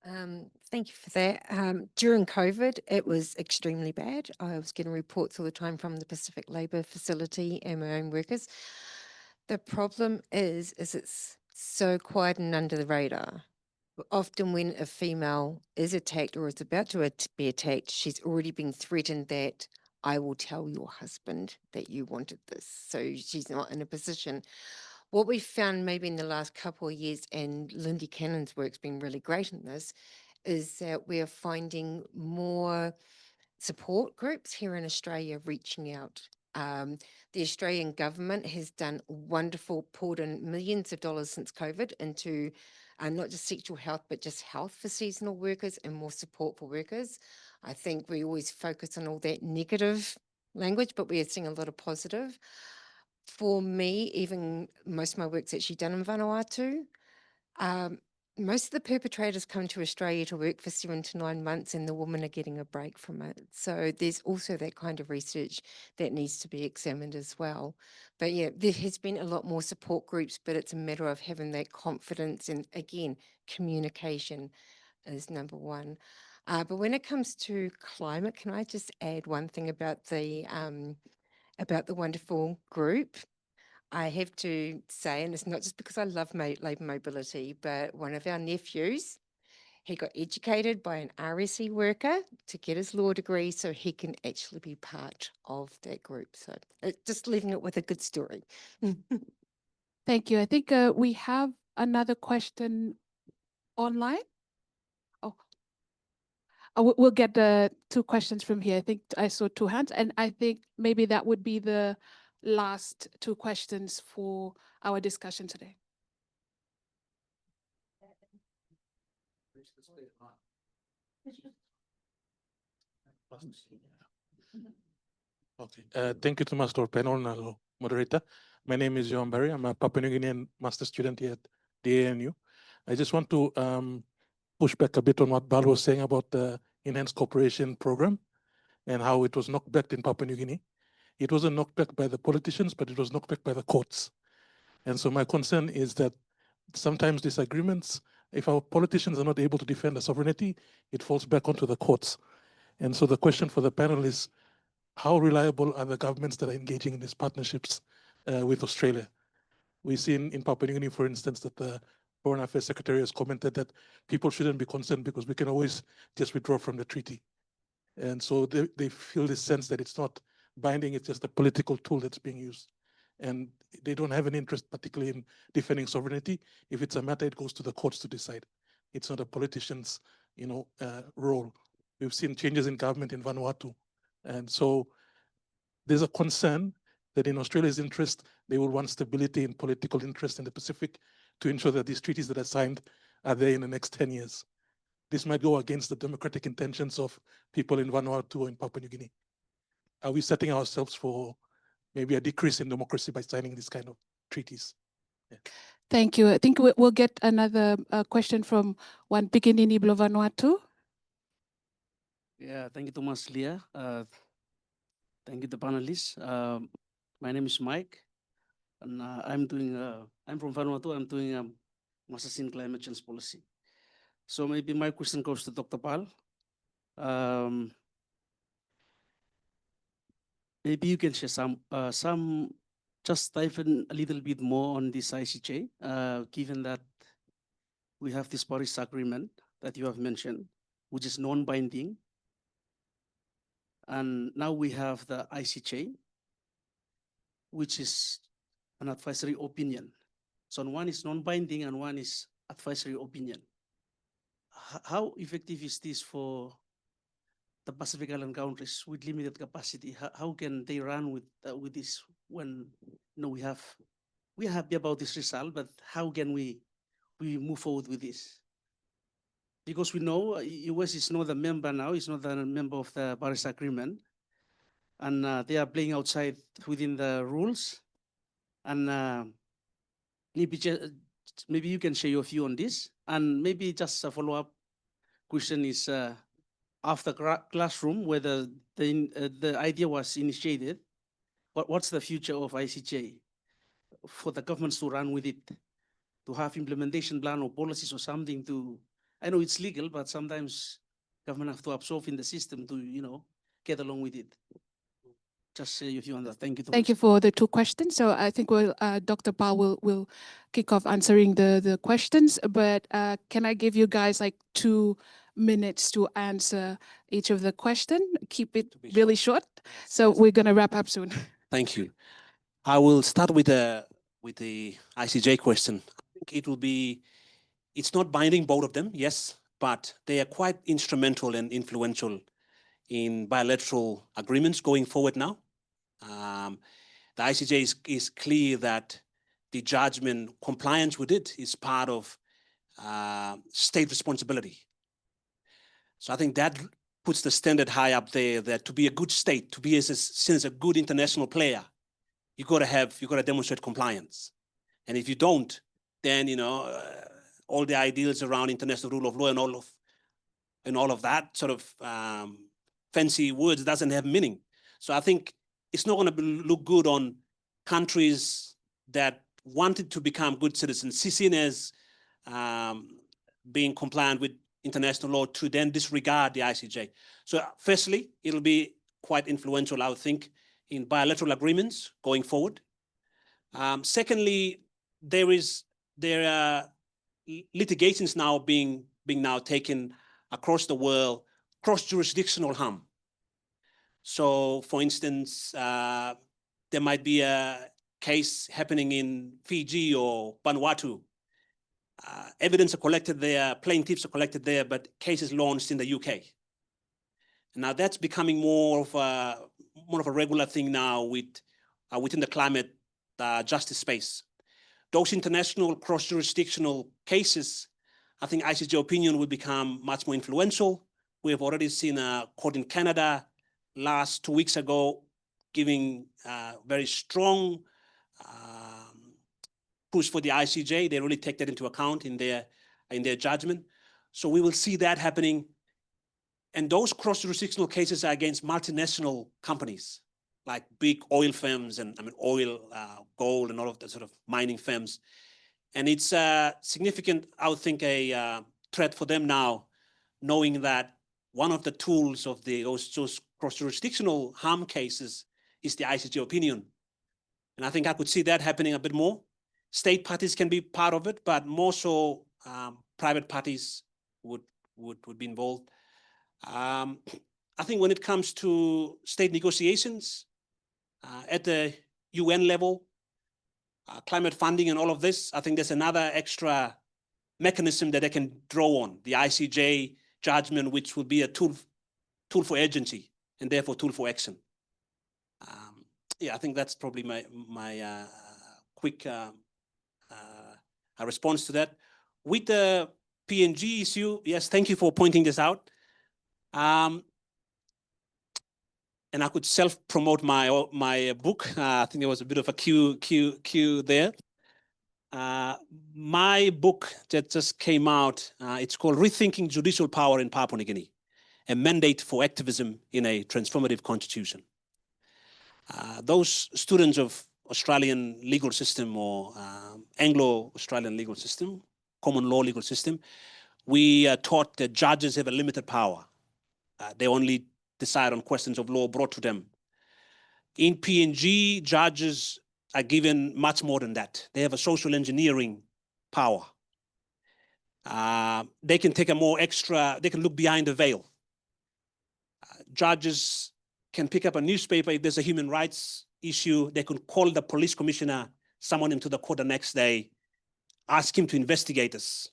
Thank you for that. During COVID, it was extremely bad. I was getting reports all the time from the Pacific Labour Facility and my own workers. The problem is it's so quiet and under the radar. Often when a female is attacked or is about to be attacked, she's already been threatened that I will tell your husband that you wanted this. So she's not in a position. What we've found maybe in the last couple of years, and Lindy Cannon's work's been really great in this, is that we're finding more support groups here in Australia reaching out. The Australian government has done wonderful, poured in millions of dollars since COVID into not just sexual health, but just health for seasonal workers and more support for workers. I think we always focus on all that negative language, but we are seeing a lot of positive. For me, even most of my work's actually done in Vanuatu. most of the perpetrators come to Australia to work for 7 to 9 months and the women are getting a break from it. So there's also that kind of research that needs to be examined as well. But yeah, there has been a lot more support groups, but it's a matter of having that confidence and again, communication is number one. But when it comes to climate, can I just add one thing about the wonderful group? I have to say, and it's not just because I love labour mobility, but one of our nephews, he got educated by an RSE worker to get his law degree so he can actually be part of that group. So just leaving it with a good story. Thank you. I think we have another question online. We'll get the 2 questions from here. I think I saw 2 hands, and I think maybe that would be the last 2 questions for our discussion today. Okay. Thank you to Master Panel and moderator. My name is John Barry. I'm a Papua New Guinean master student here at the ANU. I just want to push back a bit on what Bal was saying about the Enhanced Cooperation Program and how it was knocked back in Papua New Guinea. It wasn't knocked back by the politicians, but it was knocked back by the courts. And so my concern is that sometimes these agreements, if our politicians are not able to defend the sovereignty, it falls back onto the courts. And so the question for the panel is, how reliable are the governments that are engaging in these partnerships with Australia? We see in Papua New Guinea, for instance, that the Foreign Affairs Secretary has commented that people shouldn't be concerned because we can always just withdraw from the treaty. And so they feel this sense that it's not binding, it's just a political tool that's being used. And they don't have an interest particularly in defending sovereignty. If it's a matter, it goes to the courts to decide. It's not a politician's role. We've seen changes in government in Vanuatu. And so there's a concern that in Australia's interest, they will want stability and political interest in the Pacific to ensure that these treaties that are signed are there in the next 10 years. This might go against the democratic intentions of people in Vanuatu or in Papua New Guinea. Are we setting ourselves for maybe a decrease in democracy by signing this kind of treaties? Yeah. Thank you. I think we'll get another question from one Pikinini Blong Vanuatu. Yeah, thank you, Thomas, Leah. Thank you, the panelists. My name is Mike, and I'm from Vanuatu. I'm doing Masters in Climate Change Policy. So maybe my question goes to Dr. Pal. Maybe you can share some, just dive in a little bit more on this ICJ, given that we have this Paris Agreement that you have mentioned, which is non-binding. And now we have the ICJ, which is an advisory opinion. So one is non-binding and one is advisory opinion. How effective is this for the Pacific Island countries with limited capacity? How can they run with this when we are happy about this result, but how can we move forward with this? Because we know US is not a member now, it's not a member of the Paris Agreement, and they are playing outside within the rules. And maybe you can share your view on this. And maybe just a follow-up question is, after classroom, whether the idea was initiated, what's the future of ICJ for the governments to run with it, to have implementation plan or policies or something to, I know it's legal, but sometimes government have to absorb in the system to, get along with it. Just say your view on that. Thank you. Thank you for the 2 questions. So I think Dr. Pal will kick off answering the questions, but can I give you guys like 2 minutes to answer each of the question? Keep it really short. So we're going to wrap up soon. Thank you. I will start with the ICJ question. I think it's not binding, both of them, yes, but they are quite instrumental and influential in bilateral agreements going forward now. The ICJ is clear that the judgment compliance with it is part of state responsibility. So I think that puts the standard high up there, that to be a good state, to be seen as a good international player, you got to demonstrate compliance. And if you don't, then, all the ideals around international rule of law and all of that sort of fancy words doesn't have meaning. So I think it's not going to look good on countries that wanted to become good citizens, seen as being compliant with international law, to then disregard the ICJ. So firstly, it'll be quite influential, I would think, in bilateral agreements going forward. Secondly, there are litigations now being now taken across the world, cross-jurisdictional harm. So, for instance, there might be a case happening in Fiji or Vanuatu. Evidence are collected there, plaintiffs are collected there, but cases launched in the UK. Now that's becoming more of a regular thing now within the climate justice space. Those international cross-jurisdictional cases, I think ICJ opinion will become much more influential. We have already seen a court in Canada last 2 weeks ago giving very strong push for the ICJ. They really take that into account in their judgment. So we will see that happening. And those cross-jurisdictional cases are against multinational companies, like big oil firms and oil, gold, and all of the sort of mining firms. And it's significant, I would think, a threat for them now, knowing that one of the tools of those cross-jurisdictional harm cases is the ICJ opinion. And I think I could see that happening a bit more. State parties can be part of it, but more so private parties would be involved. I think when it comes to state negotiations at the UN level, climate funding and all of this, I think there's another extra mechanism that they can draw on, the ICJ judgment, which will be a tool for urgency and therefore tool for action. Yeah, I think that's probably my quick response to that. With the PNG issue, yes, thank you for pointing this out. And I could self-promote my book. I think there was a bit of a cue there. My book that just came out, it's called Rethinking Judicial Power in Papua New Guinea, a mandate for activism in a transformative constitution. Those students of Australian legal system or Anglo-Australian legal system, common law legal system, we are taught that judges have a limited power. They only decide on questions of law brought to them. In PNG, judges are given much more than that. They have a social engineering power. They can take they can look behind the veil. Judges can pick up a newspaper if there's a human rights issue. They can call the police commissioner, summon him to the court the next day, ask him to investigate this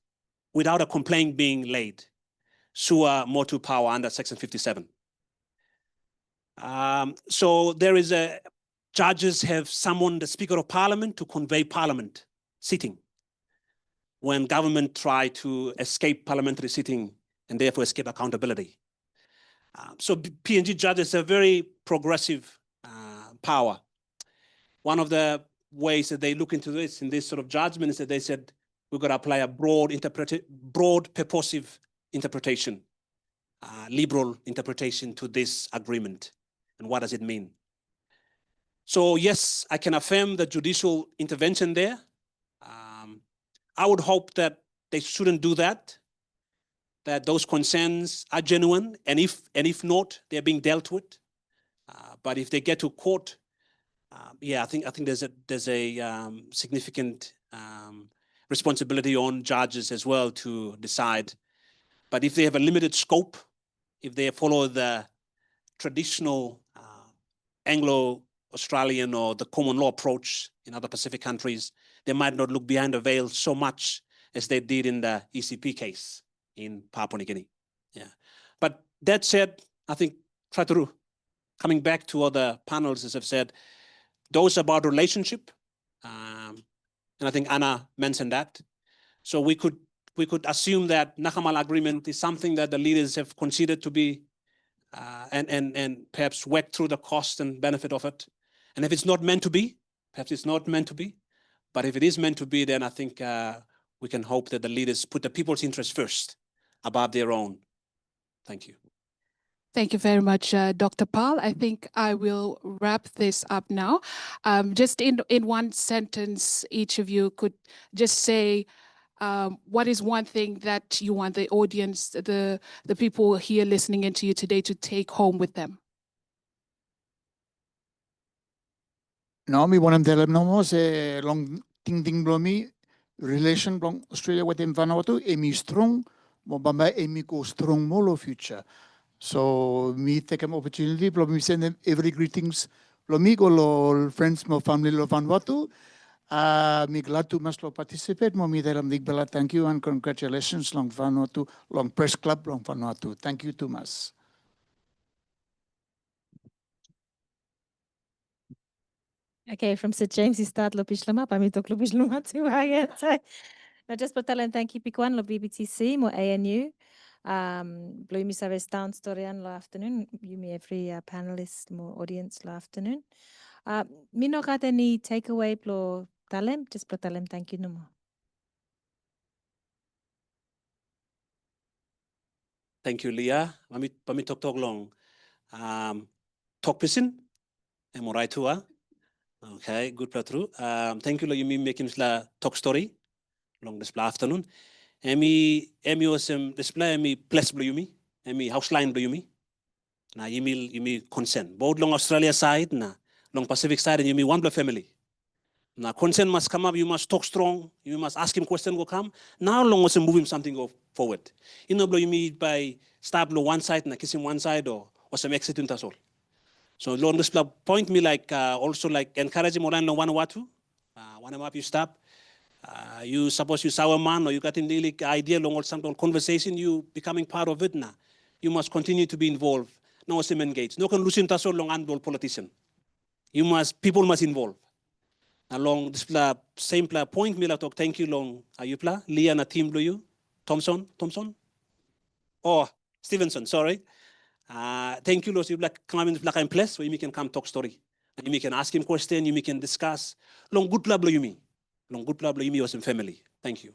without a complaint being laid. Sua motu power under Section 57. So there is judges have summoned the Speaker of Parliament to convey Parliament sitting when government try to escape parliamentary sitting and therefore escape accountability. So PNG judges have very progressive power. One of the ways that they look into this in this sort of judgment is that they said, we've got to apply a broad purposive interpretation, liberal interpretation to this agreement. And what does it mean? So yes, I can affirm the judicial intervention there. I would hope that they shouldn't do that, that those concerns are genuine, and if not, they're being dealt with. But if they get to court, yeah, I think there's a significant responsibility on judges as well to decide. But if they have a limited scope, if they follow the traditional Anglo-Australian or the common law approach in other Pacific countries, they might not look behind the veil so much as they did in the ECP case in Papua New Guinea. Yeah. But that said, I think coming back to other panels, as I've said, those about relationship, and I think Anna mentioned that. So we could assume that Nakamal Agreement is something that the leaders have considered to be and perhaps work through the cost and benefit of it. And if it's not meant to be, perhaps it's not meant to be. But if it is meant to be, then I think we can hope that the leaders put the people's interest first above their own. Thank you. Thank you very much, Dr. Pal. I think I will wrap this up now. Just in one sentence, each of you could just say, what is one thing that you want the audience, the people here listening into you today to take home with them? Naomi wanam dalam nomo se long ting ting blomi relation blong Australia with Vanuatu emi strong mo bamba emi ko strong molo future. So me take an opportunity blomi send them every greetings blomi ko lo friends mo family lo Vanuatu. Me glad to mas lo participate mo mi dalam digbala. Thank you and congratulations long Vanuatu long Press Klab Blong Vanuatu. Thank you too mas. Okay, from St. James, you start lo pishlama, pamitok lo pishlama too. Now just patalan thank you Pikwan lo VBTC mo ANU. Blue mi sabe down story lo afternoon. You me every panelist mo audience lo afternoon. Mi no kata ni takeaway plo talem, just plo talem thank you no more. Thank you, Leah. Pami talk long. Talk person. Am I right too? Okay, good true. Thank you, you mean making la talk story long this afternoon. Emi was display emi plus blue me. Emi house line blue me. Na you consent. Both long Australia side na long Pacific side and you one blue family. Now consent must come up, you must talk strong, you must ask him question go come. Now long was moving something go forward. You know, you mean by start blow one side and kissing one side or some exit into all. So long this point me like also like encouraging more than Vanuatu. One up you stop. You suppose you saw a man or you got in the idea long or some conversation, you becoming part of it now. You must continue to be involved. No some engage. No can lose so long and politician. People must involve. Along this same point, me talk thank you long ayupla Leah na team blue you Thompson oh Stevenson sorry thank you Los you black come in black and place where you can come talk story and you can ask him question you can discuss long good blue you me long good blue you me was in family. Thank you.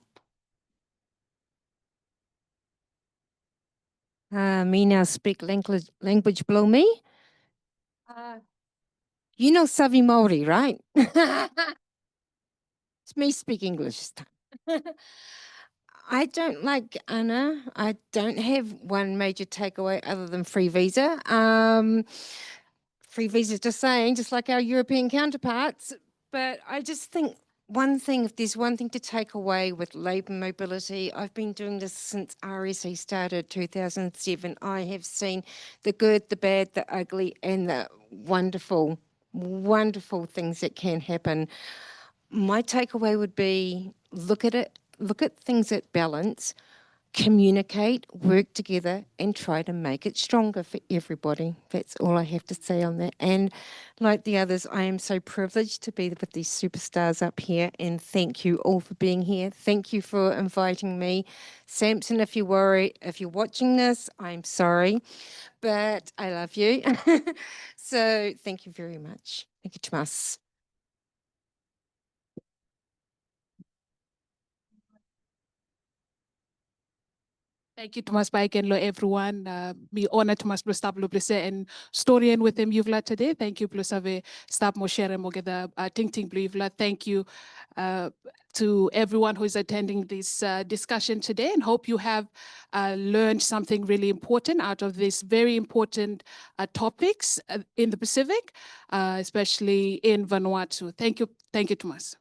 Me now speak language below me. You know Savi Maori, right? It's me speak English this time. I don't like Anna. I don't have one major takeaway other than free visa. Free visa, just saying, just like our European counterparts. But I just think one thing, if there's one thing to take away with labour mobility, I've been doing this since RSE started 2007. I have seen the good, the bad, the ugly, and the wonderful, wonderful things that can happen. My takeaway would be look at things at balance, communicate, work together, and try to make it stronger for everybody. That's all I have to say on that. And like the others, I am so privileged to be with these superstars up here, and thank you all for being here. Thank you for inviting me. Samson, if you're watching this, I'm sorry, but I love you. So thank you very much. Thank you, Tomas. Thank you, Thomas Baikenlo, everyone. Me honor Thomas Blustap Lublese and historian with him Yuvla today. Thank you, Blusave Stap Moshere Mogeda Ting Ting Bluvla. Thank you to everyone who is attending this discussion today, and hope you have learned something really important out of these very important topics in the Pacific, especially in Vanuatu. Thank you, Thomas.